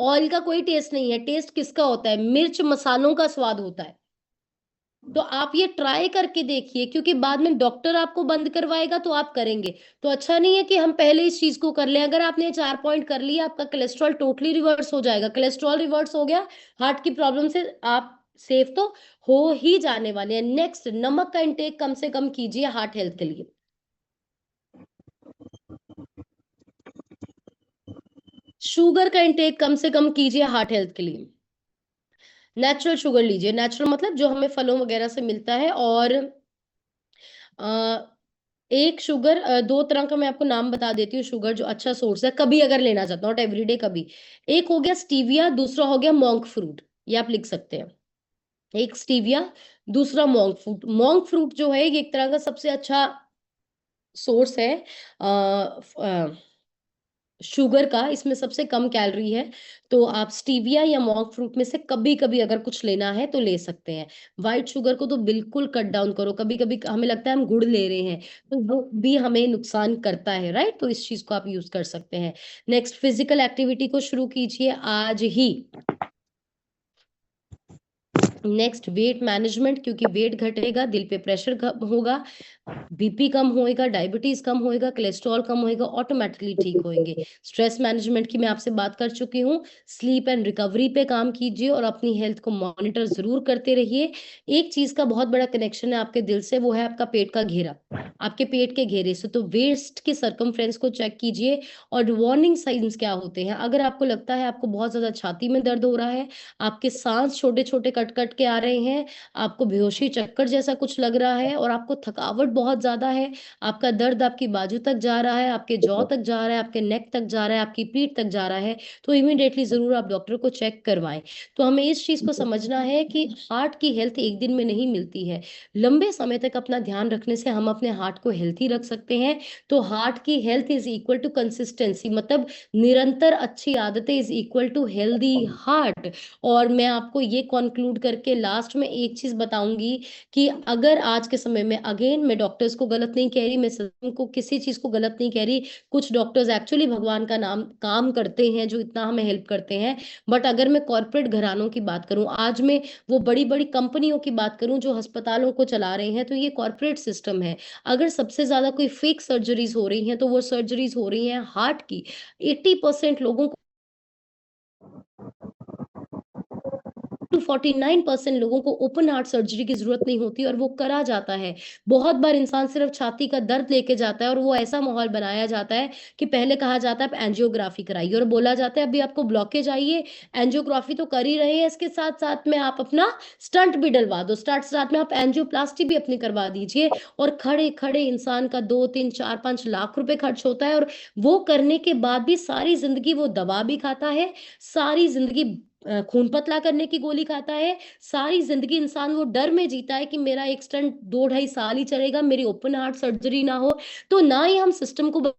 ऑयल का कोई टेस्ट नहीं है। टेस्ट किसका होता है? मिर्च मसालों का स्वाद होता है। तो आप ये ट्राई करके देखिए, क्योंकि बाद में डॉक्टर आपको बंद करवाएगा तो आप करेंगे। तो अच्छा नहीं है कि हम पहले इस चीज को कर लें। अगर आपने 4 पॉइंट कर लिया, आपका कोलेस्ट्रॉल टोटली रिवर्स हो जाएगा। कोलेस्ट्रॉल रिवर्स हो गया, हार्ट की प्रॉब्लम से आप सेफ तो हो ही जाने वाले हैं। नेक्स्ट, नमक का इंटेक कम से कम कीजिए हार्ट हेल्थ के लिए। शुगर का इंटेक कम से कम कीजिए हार्ट हेल्थ के लिए। नेचुरल शुगर लीजिए। नेचुरल मतलब जो हमें फलों वगैरह से मिलता है। और एक शुगर, दो तरह का मैं आपको नाम बता देती हूँ शुगर जो अच्छा सोर्स है, कभी अगर लेना चाहता हूँ, नॉट एवरीडे, कभी। एक हो गया स्टीविया, दूसरा हो गया मॉन्क फ्रूट। ये आप लिख सकते हैं। एक स्टीविया, दूसरा मॉन्क फ्रूट। मॉन्क फ्रूट जो है ये एक तरह का सबसे अच्छा सोर्स है शुगर का। इसमें सबसे कम कैलोरी है। तो आप स्टीविया या मॉन्क फ्रूट में से कभी कभी अगर कुछ लेना है तो ले सकते हैं। व्हाइट शुगर को तो बिल्कुल कट डाउन करो। कभी कभी हमें लगता है हम गुड़ ले रहे हैं, तो वो भी हमें नुकसान करता है, राइट? तो इस चीज को आप यूज कर सकते हैं। नेक्स्ट, फिजिकल एक्टिविटी को शुरू कीजिए आज ही। नेक्स्ट, वेट मैनेजमेंट, क्योंकि वेट घटेगा, दिल पे प्रेशर होगा, बीपी कम होएगा, डायबिटीज कम होएगा, कोलेस्ट्रॉल कम होएगा, ऑटोमेटिकली ठीक होएंगे। स्ट्रेस मैनेजमेंट की मैं आपसे बात कर चुकी हूँ। स्लीप एंड रिकवरी पे काम कीजिए और अपनी हेल्थ को मॉनिटर जरूर करते रहिए। एक चीज का बहुत बड़ा कनेक्शन है आपके दिल से, वो है आपका पेट का घेरा। आपके पेट के घेरे से तो वेस्ट के सरकमफ्रेंस को चेक कीजिए। और वार्निंग साइंस क्या होते हैं, अगर आपको लगता है आपको बहुत ज्यादा छाती में दर्द हो रहा है, आपके सांस छोटे छोटे कट कट के आ रहे हैं, आपको बेहोशी चक्कर जैसा कुछ लग रहा है, और आपको थकावट बहुत ज्यादा है, आपका दर्द आपकी बाजू तक जा रहा है, आपके जॉ तक जा रहा है, आपके नेक तक जा रहा है, आपकी पीठ तक जा रहा है, तो इमीडिएटली जरूर आप डॉक्टर को चेक करवाएं। तो हमें इस चीज को समझना है कि हार्ट की हेल्थ एक दिन में नहीं मिलती है। लंबे समय तक अपना ध्यान रखने से हम अपने हार्ट को हेल्थी रख सकते हैं। तो हार्ट की health is equal to consistency, मतलब निरंतर अच्छी आदतें is equal to healthy heart. और मैं आपको ये कंक्लूड करके लास्ट में एक चीज बताऊंगी कि अगर आज के समय में, अगेन मैं डॉक्टर्स को गलत नहीं कह रही, मैं सिस्टम को किसी चीज को गलत नहीं कह रही, कुछ डॉक्टर्स एक्चुअली भगवान का नाम काम करते हैं जो इतना हमें हेल्प करते हैं। बट अगर मैं कॉर्पोरेट घरानों की बात करूं, आज मैं वो बड़ी बड़ी कंपनियों की बात करूं जो अस्पतालों को चला रहे हैं, तो ये कॉर्पोरेट सिस्टम है। अगर सबसे ज्यादा कोई फेक सर्जरीज हो रही हैं, तो वो सर्जरीज हो रही हैं हार्ट की। 80% लोगों को, टू 49% लोगों को ओपन हार्ट सर्जरी की जरूरत नहीं होती और वो करा जाता है। बहुत बार इंसान सिर्फ छाती का दर्द लेके जाता है और वो ऐसा माहौल बनाया जाता है कि पहले कहा जाता है आप एंजियोग्राफी कराइए, और बोला जाता है अभी आपको ब्लॉकेज आई है, एंजियोग्राफी तो कर ही रहे हैं, इसके साथ साथ में आप अपना स्टंट भी डलवा दो, स्टार्ट स्टार्ट में आप एंजियोप्लास्टी भी अपनी करवा दीजिए। और खड़े खड़े इंसान का 2 3 4 5 लाख रुपए खर्च होता है, और वो करने के बाद भी सारी जिंदगी वो दवा भी खाता है, सारी जिंदगी खून पतला करने की गोली खाता है, सारी जिंदगी इंसान वो डर में जीता है कि मेरा एक स्टंट 2 ढाई साल ही चलेगा, मेरी ओपन हार्ट सर्जरी ना हो। तो ना ही हम सिस्टम को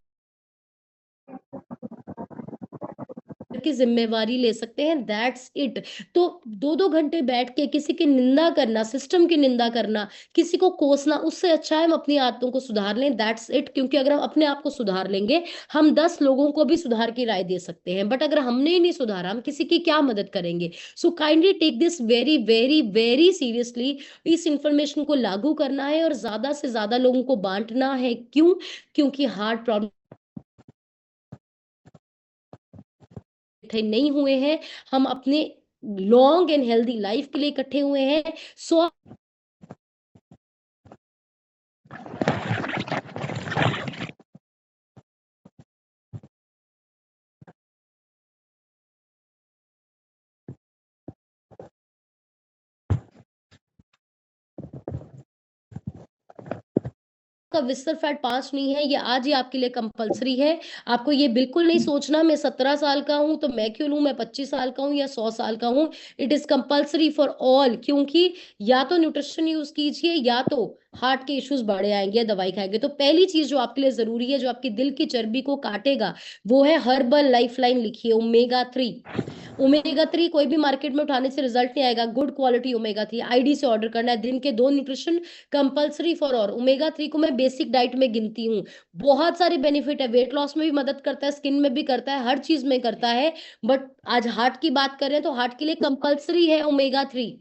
की जिम्मेवारी ले सकते हैं, दैट्स इट। तो 2 2 घंटे बैठ के किसी की निंदा करना, सिस्टम की निंदा करना, किसी को कोसना, उससे अच्छा है हम अपनी आदतों को सुधार लें, दैट्स इट। क्योंकि अगर हम अपने आप को सुधार लेंगे, हम 10 लोगों को भी सुधार की राय दे सकते हैं। बट अगर हमने ही नहीं सुधारा, हम किसी की क्या मदद करेंगे? So kindly take this very very very seriously. इस इंफॉर्मेशन को लागू करना है और ज्यादा से ज्यादा लोगों को बांटना है। क्यों? क्योंकि हार्ट प्रॉब्लम नहीं हुए हैं, हम अपने लॉन्ग एंड हेल्दी लाइफ के लिए इकट्ठे हुए हैं। सो आपका विस्तर फैट 5 नहीं है, ये आज ही आपके लिए कंपलसरी है। आपको ये बिल्कुल नहीं सोचना मैं 17 साल का हूं तो मैं क्यों लूं, मैं 25 साल का हूं या 100 साल का हूं। It is compulsory for all, क्योंकि या तो न्यूट्रिशन यूज कीजिए या तो हार्ट के इश्यूज बढ़े आएंगे, दवाई खाएंगे। तो पहली चीज जो आपके लिए जरूरी है, जो आपकी दिल की चर्बी को काटेगा, वो है हर्बल लाइफलाइन। लिखिए ओमेगा 3। ओमेगा 3 कोई भी मार्केट में उठाने से रिजल्ट नहीं आएगा। गुड क्वालिटी ओमेगा 3 आईडी से ऑर्डर करना है। दिन के 2 न्यूट्रिशन कंपलसरी फॉर। और ओमेगा 3 को मैं बेसिक डाइट में गिनती हूँ। बहुत सारे बेनिफिट है, वेट लॉस में भी मदद करता है, स्किन में भी करता है, हर चीज में करता है। बट आज हार्ट की बात कर रहे हैं तो हार्ट के लिए कंपलसरी है ओमेगा 3।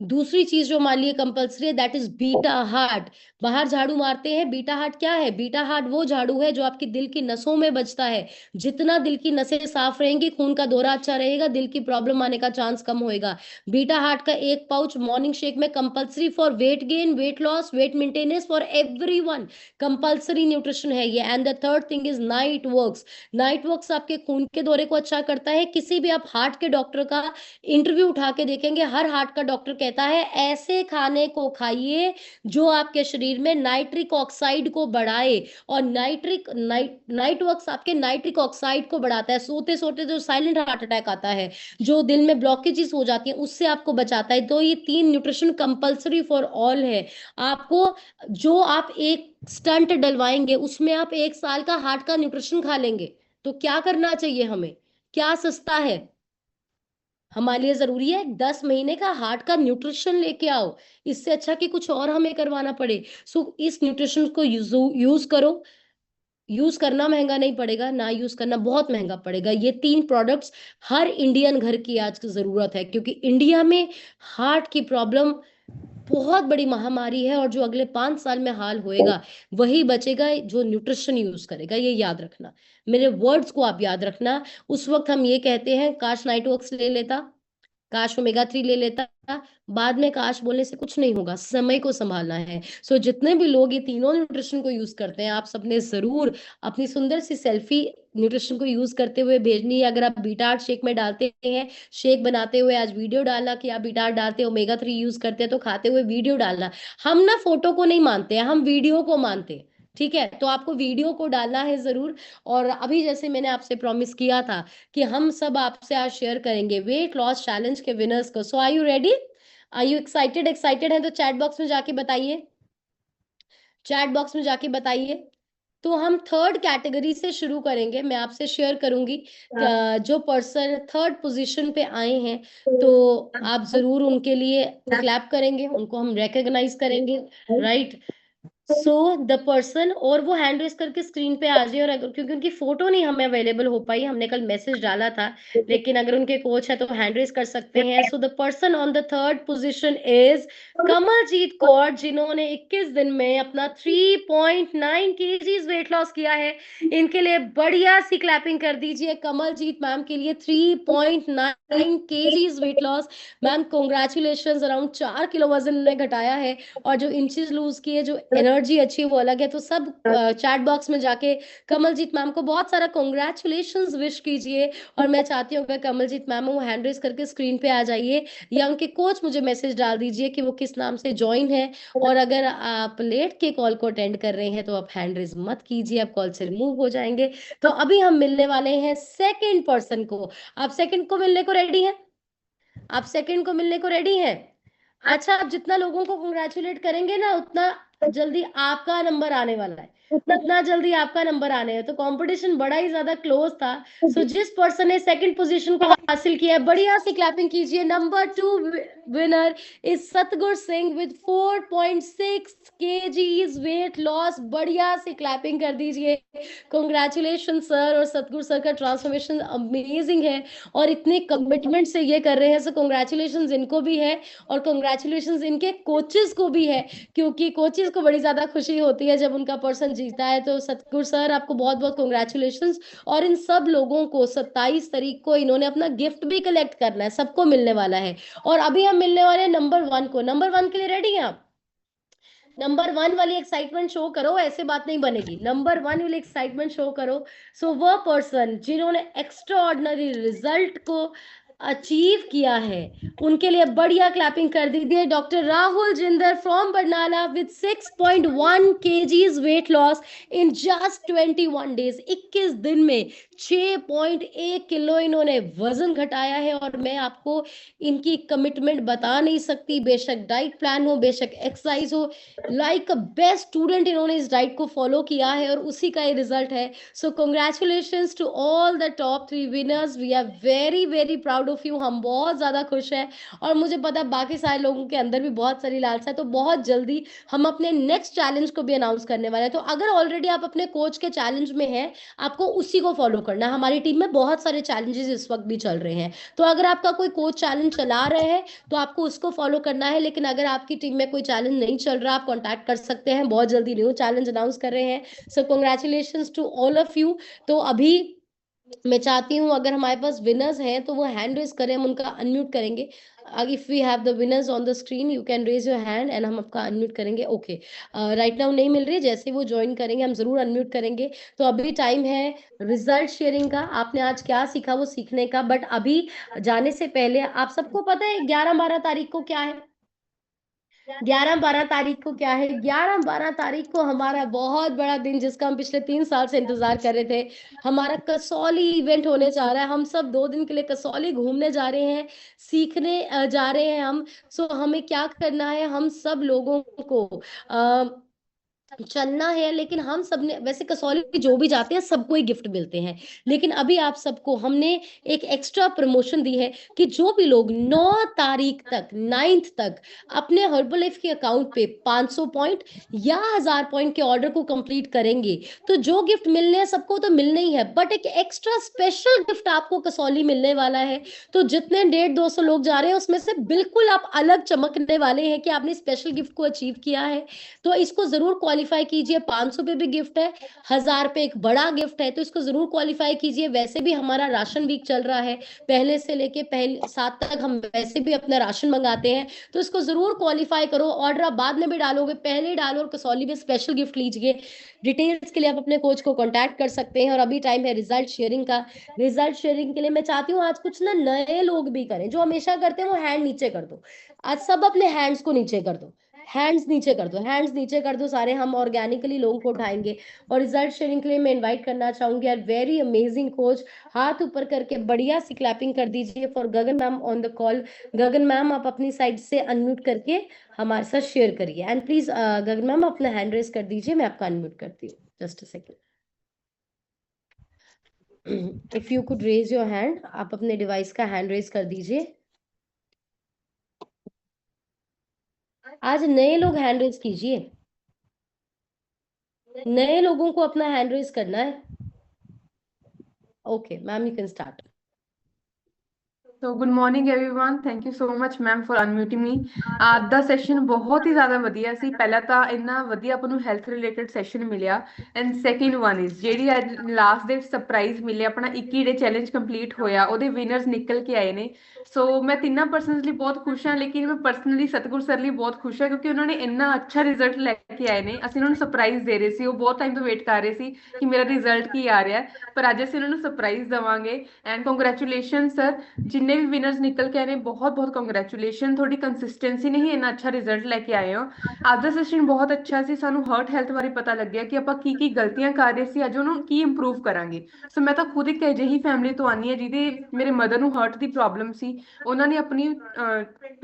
दूसरी चीज जो मान लिए कंपलसरी है, दैट इज बीटा हार्ट। बाहर झाड़ू मारते हैं, बीटा हार्ट क्या है? बीटा हार्ट वो झाड़ू है जो आपकी दिल की नसों में बजता है। जितना दिल की नसें साफ रहेंगी, खून का दौरा अच्छा रहेगा, दिल की प्रॉब्लम आने का चांस कम होएगा। बीटा हार्ट का एक पाउच मॉर्निंग शेक में compulsory for weight gain, weight loss, wait maintenance, for everyone compulsory nutrition है ये। And the third thing is night works. Night works आपके खून के दौरे को अच्छा करता है। किसी भी आप हार्ट के डॉक्टर का इंटरव्यू उठा के देखेंगे, हर हार्ट का डॉक्टर कहता है ऐसे खाने को खाइए जो आपके शरीर में नाइट्रिक ऑक्साइड को बढ़ाए। और नाइट वर्क्स आपके नाइट्रिक ऑक्साइड को बढ़ाता है। सोते सोते जो साइलेंट हार्ट अटैक आता है, जो दिल में ब्लॉकेजेस हो जाती हैं, उससे आपको बचाता है। तो ये 3 न्यूट्रिशन कंपलसरी फॉर ऑल है। आपको जो आप एक स्टंट डलवाएंगे उसमें आप 1 साल का हार्ट का न्यूट्रिशन खा लेंगे। तो क्या करना चाहिए हमें? क्या सस्ता है? हमारे लिए जरूरी है 10 महीने का हार्ट का न्यूट्रिशन लेके आओ। इससे अच्छा कि कुछ और हमें करवाना पड़े। सो इस न्यूट्रिशन को यूज करो। यूज करना महंगा नहीं पड़ेगा, ना यूज करना बहुत महंगा पड़ेगा। ये 3 प्रोडक्ट्स हर इंडियन घर की आज की जरूरत है, क्योंकि इंडिया में हार्ट की प्रॉब्लम बहुत बड़ी महामारी है। और जो अगले 5 साल में हाल होएगा वही बचेगा जो न्यूट्रिशन यूज करेगा। ये याद रखना, मेरे वर्ड्स को आप याद रखना। उस वक्त हम ये कहते हैं काश नाइट वर्क्स ले लेता, काश ओमेगा 3 ले लेता। बाद में काश बोलने से कुछ नहीं होगा, समय को संभालना है। सो जितने भी लोग ये तीनों न्यूट्रिशन को यूज करते हैं, आप सबने जरूर अपनी सुंदर सी सेल्फी न्यूट्रिशन को यूज करते हुए भेजनी है। अगर आप बीटार्ट शेक में डालते हैं, शेक बनाते हुए आज वीडियो डालना कि आप बीटार्ट डालते ओमेगा 3 यूज करते हैं, तो खाते हुए वीडियो डालना। हम ना फोटो को नहीं मानते हैं, हम वीडियो को मानते हैं। ठीक है, तो आपको वीडियो को डालना है जरूर। और अभी जैसे मैंने आपसे प्रॉमिस किया था कि हम सब आपसे आज शेयर करेंगे वेट लॉस चैलेंज के विनर्स को। So are you ready? Are you excited? Excited है तो चैट बॉक्स में जाके बताइए, चैट बॉक्स में जाके बताइए। तो हम थर्ड कैटेगरी से शुरू करेंगे। मैं आपसे शेयर करूंगी जो पर्सन थर्ड पोजीशन पे आए हैं, तो आप जरूर उनके लिए क्लैप करेंगे, उनको हम रिकॉग्नाइज करेंगे, राइट? सो द पर्सन, और वो हैंड रेस करके स्क्रीन पे आ जाए। और अगर क्योंकि उनकी फोटो नहीं हमें अवेलेबल हो पाई, हमने कल मैसेज डाला था, लेकिन अगर उनके कोच है तो हैंड रेस कर सकते हैं। So the person on the third position is Kamaljeet Kaur, जिन्होंने 21 दिन में अपना 3.9 केजीज वेट लॉस किया है। इनके लिए बढ़िया सी क्लैपिंग कर दीजिए कमलजीत मैम के लिए। 3.9 KGs weight loss. Ma'am congratulation, around 4 kilo वजन ने घटाया है। और जो इंचेस लूज किए, जो एनर्जी अच्छी है वो अलग है। तो सब चैट बॉक्स में जाके कमलजीत मैम को बहुत सारा कॉन्ग्रेचुलेशंस विश कीजिए। और मैं चाहती हूँ अगर कमलजीत मैम वो हैंड रेस करके स्क्रीन पे आ जाइए, या उनके कोच मुझे मैसेज डाल दीजिए कि वो किस नाम से ज्वाइन है। और अगर आप लेट के कॉल को अटेंड कर रहे हैं तो आप हैंड रेस मत कीजिए, आप कॉल से रिमूव हो जाएंगे। तो अभी हम मिलने वाले हैं सेकेंड पर्सन को। आप सेकेंड को मिलने को रेडी हैं? आप सेकंड को मिलने को रेडी हैं? अच्छा, आप जितना लोगों को कंग्रेचुलेट करेंगे ना, उतना जल्दी आपका नंबर आने वाला है, उतना जल्दी आपका नंबर आने है। तो कंपटीशन बड़ा ही ज्यादा क्लोज था। सो जिस पर्सन ने सेकंड पोजीशन को हासिल किया है, बढ़िया से क्लैपिंग कीजिए। नंबर 2 विनर इज सतगुर Singh with 4.6 kgs weight loss. बढ़िया से क्लैपिंग कर दीजिए। Congratulation sir. और सतगुर सर का ट्रांसफॉर्मेशन अमेजिंग है, और इतने कमिटमेंट से ये कर रहे हैं। सो कॉन्ग्रेचुलेशन इनको भी है, और कॉन्ग्रेचुलेशन इनके कोचेस को भी है, क्योंकि कोचेस को बड़ी ज्यादा खुशी होती है जब उनका पर्सन जीता है। तो सतगुर सर आपको बहुत बहुत कॉन्ग्रेचुलेशन। और इन सब लोगों को 27 तारीख को इन्होंने अपना गिफ्ट भी कलेक्ट करना है, सबको मिलने वाला है। और अभी हम मिलने वाले हैं नंबर 1 को। नंबर 1 के लिए रेडी हैं आप? नंबर 1 वाली एक्साइटमेंट शो करो, ऐसे बात नहीं बनेगी। नंबर 1 वाली एक्साइटमेंट शो करो। सो वह पर्सन जिन्होंने एक्स्ट्रा ऑर्डिनरी रिजल्ट को अचीव किया है, उनके लिए बढ़िया क्लैपिंग कर दीजिए। Doctor Rahul Jinder from Barnala with 6.1 kgs weight loss in just 21 days. 21 दिन में 6.1 किलो इन्होंने वजन घटाया है, और मैं आपको इनकी कमिटमेंट बता नहीं सकती। बेशक डाइट प्लान हो, बेशक एक्सरसाइज हो, लाइक अ बेस्ट स्टूडेंट इन्होंने इस डाइट को फॉलो किया है, और उसी का ये रिजल्ट है। So congratulations to all the top 3 winners. We are very very proud of you. हम बहुत ज़्यादा खुश हैं, और मुझे पता है बाकी सारे लोगों के अंदर भी बहुत सारी लालसा है। तो बहुत जल्दी हम अपने नेक्स्ट चैलेंज को भी अनाउंस करने वाले हैं। तो अगर ऑलरेडी आप अपने कोच के चैलेंज में हैं, आपको उसी को फॉलो करना है। हमारी टीम में बहुत सारे चैलेंजेस इस वक्त भी चल रहे हैं, तो अगर आपका कोई कोच चैलेंज चला रहे हैं तो आपको उसको फॉलो करना है। लेकिन अगर आपकी टीम में कोई चैलेंज नहीं चल रहा, आप कॉन्टैक्ट कर सकते हैं। बहुत जल्दी न्यू चैलेंज अनाउंस कर रहे हैं। So congratulations to all of you. तो अभी मैं चाहती हूँ अगर हमारे पास विनर्स हैं तो वो हैंड रेज करें, हम उनका अनम्यूट करेंगे। If we have the winners on the screen you can raise your hand and हम आपका अनम्यूट करेंगे। ओके, राइट नाउ नहीं मिल रही है, जैसे वो ज्वाइन करेंगे हम जरूर अनम्यूट करेंगे। तो अभी टाइम है रिजल्ट शेयरिंग का। आपने आज क्या सीखा वो सीखने का, बट अभी जाने से पहले आप सबको पता है 11-12 तारीख को क्या है? 11-12 तारीख को क्या है? 11-12 तारीख को हमारा बहुत बड़ा दिन, जिसका हम पिछले 3 साल से इंतजार कर रहे थे, हमारा कसौली इवेंट होने जा रहा है। हम सब 2 दिन के लिए कसौली घूमने जा रहे हैं, सीखने जा रहे हैं हम। सो हमें क्या करना है, हम सब लोगों को चलना है। लेकिन हम सब ने, वैसे कसौली जो भी जाते हैं सबको ही गिफ्ट मिलते हैं, लेकिन अभी आप सबको हमने एक एक्स्ट्रा प्रमोशन दी है कि जो भी लोग 9 तारीख तक, 9th तक अपने हर्बलाइफ के अकाउंट पे 500 पॉइंट या 1000 पॉइंट के ऑर्डर को कंप्लीट करेंगे, तो जो गिफ्ट मिलने हैं सबको तो मिलने ही है, बट एक एक्स्ट्रा स्पेशल गिफ्ट आपको कसौली मिलने वाला है। तो जितने 150-200 लोग जा रहे हैं उसमें से बिल्कुल आप अलग चमकने वाले हैं कि आपने स्पेशल गिफ्ट को अचीव किया है। तो इसको जरूर क्वालिफाई कीजिए। 500 पे भी गिफ्ट है, 1000 पे एक बड़ा गिफ्ट है, तो इसको जरूर क्वालिफाई कीजिए। वैसे भी हमारा राशन वीक चल रहा है, पहले से लेके पहले 7 तक हम वैसे भी अपना राशन मंगाते हैं, तो इसको जरूर क्वालिफाई करो। ऑर्डर आप बाद में भी डालोगे, पहले ही डालो और कसौली में स्पेशल गिफ्ट लीजिए। डिटेल्स के लिए आप अपने कोच को कॉन्टैक्ट कर सकते हैं। और अभी टाइम है रिजल्ट शेयरिंग का। रिजल्ट शेयरिंग के लिए मैं चाहती हूँ आज कुछ ना नए लोग भी करें, जो हमेशा करते हैं वो हैंड नीचे कर दो। आज सब अपने हैंड्स को नीचे कर दो, हैंड्स नीचे कर दो, हैंड्स नीचे कर दो सारे। हम ऑर्गेनिकली लोगों को उठाएंगे। और रिजल्ट शेयरिंग के लिए मैं इनवाइट करना चाहूंगी यार वेरी अमेजिंग कोच। हाथ ऊपर करके बढ़िया सी क्लैपिंग कर दीजिए for Gagan ma'am on the call. Gagan ma'am आप अपनी साइड से अनम्यूट करके हमारे साथ शेयर करिए। एंड प्लीज गगन मैम अपना हैंड रेस कर दीजिए, मैं आपका अनम्यूट करती हूँ। Just a second, if you could raise your hand, आप अपने डिवाइस का हैंड रेस कर दीजिए। आज नए लोग हैंड रेस कीजिए, नए लोगों को अपना हैंड रेस करना है। Okay ma'am, you can start. So good morning everyone, thank you so much ma'am for unmuting me। ਅੱਜ ਦਾ ਸੈਸ਼ਨ ਬਹੁਤ ਹੀ ਜ਼ਿਆਦਾ ਵਧੀਆ ਸੀ। ਪਹਿਲਾ ਤਾਂ ਇੰਨਾ ਵਧੀਆ ਆਪਾਂ ਨੂੰ ਹੈਲਥ ਰਿਲੇਟਡ ਸੈਸ਼ਨ ਮਿਲਿਆ, ਐਂਡ ਸੈਕਿੰਡ ਵਨ ਇਜ਼ ਜਿਹੜੀ ਅੱਜ ਲਾਸਟ ਦੇ ਸਰਪ੍ਰਾਈਜ਼ ਮਿਲੇ, ਆਪਣਾ 21 ਡੇ ਚੈਲੰਜ ਕੰਪਲੀਟ ਹੋਇਆ, ਉਹਦੇ ਵਿਨਰਸ ਨਿਕਲ ਕੇ ਆਏ ਨੇ। ਸੋ ਮੈਂ ਤਿੰਨਾਂ ਪਰਸਨਸ ਲਈ ਬਹੁਤ ਖੁਸ਼ ਹਾਂ, ਲੇਕਿਨ ਮੈਂ ਪਰਸਨਲੀ ਸਤਗੁਰ ਸਰ ਲਈ ਬਹੁਤ ਖੁਸ਼ ਹਾਂ ਕਿਉਂਕਿ ਉਹਨਾਂ ਨੇ ਇੰਨਾ ਅੱਛਾ ਰਿਜ਼ਲਟ ਲੈ ਕੇ ਆਏ ਨੇ। ਅਸੀਂ ਉਹਨਾਂ ਨੂੰ ਸਰਪ੍ਰਾਈਜ਼ ਦੇ ਰਹੇ ਸੀ, ਉਹ ਬਹੁਤ ਟਾਈਮ ਤੋਂ ਵੇਟ ਕਰ ਰਹੇ ਸੀ ਕਿ ਮੇਰਾ ਰਿਜ਼ਲਟ ਕੀ ਆ ਰਿਹਾ, ਪਰ ਅੱਜ ਅਸੀਂ ਉਹਨਾਂ ਨੂੰ ਸਰਪ੍ਰਾਈਜ਼ ਦੇਵਾਂਗੇ। ਐਂਡ ਕੰਗ੍ਰੈਚੁਲੇਸ਼ਨ ਸਰ, जिन्ने भी विनर्स निकल के आए ने बहुत बहुत कंग्रेचुलेशन। थोड़ी कंसिस्टेंसी नहीं इन्ना अच्छा रिजल्ट लेके आए हो। ਅੱਜ ਦਾ ਸੈਸ਼ਨ ਬਹੁਤ ਅੱਛਾ ਸੀ, ਸਾਨੂੰ ਹਾਰਟ ਹੈਲਥ ਬਾਰੇ ਪਤਾ ਲੱਗਿਆ ਕਿ ਆਪਾਂ ਕੀ ਕੀ ਗਲਤੀਆਂ ਕਰ ਰਹੇ ਸੀ, ਅੱਜ ਉਹਨੂੰ ਕੀ ਇੰਪਰੂਵ ਕਰਾਂਗੇ। ਸੋ ਮੈਂ ਤਾਂ ਖੁਦ ਇੱਕ ਅਜਿਹੀ ਫੈਮਿਲੀ ਤੋਂ ਆਨੀ ਹੈ ਜਿਹਦੇ ਮੇਰੇ ਮਦਰ ਨੂੰ ਹਾਰਟ ਦੀ ਪ੍ਰੋਬਲਮ ਸੀ, ਉਹਨਾਂ ਨੇ ਆਪਣੀ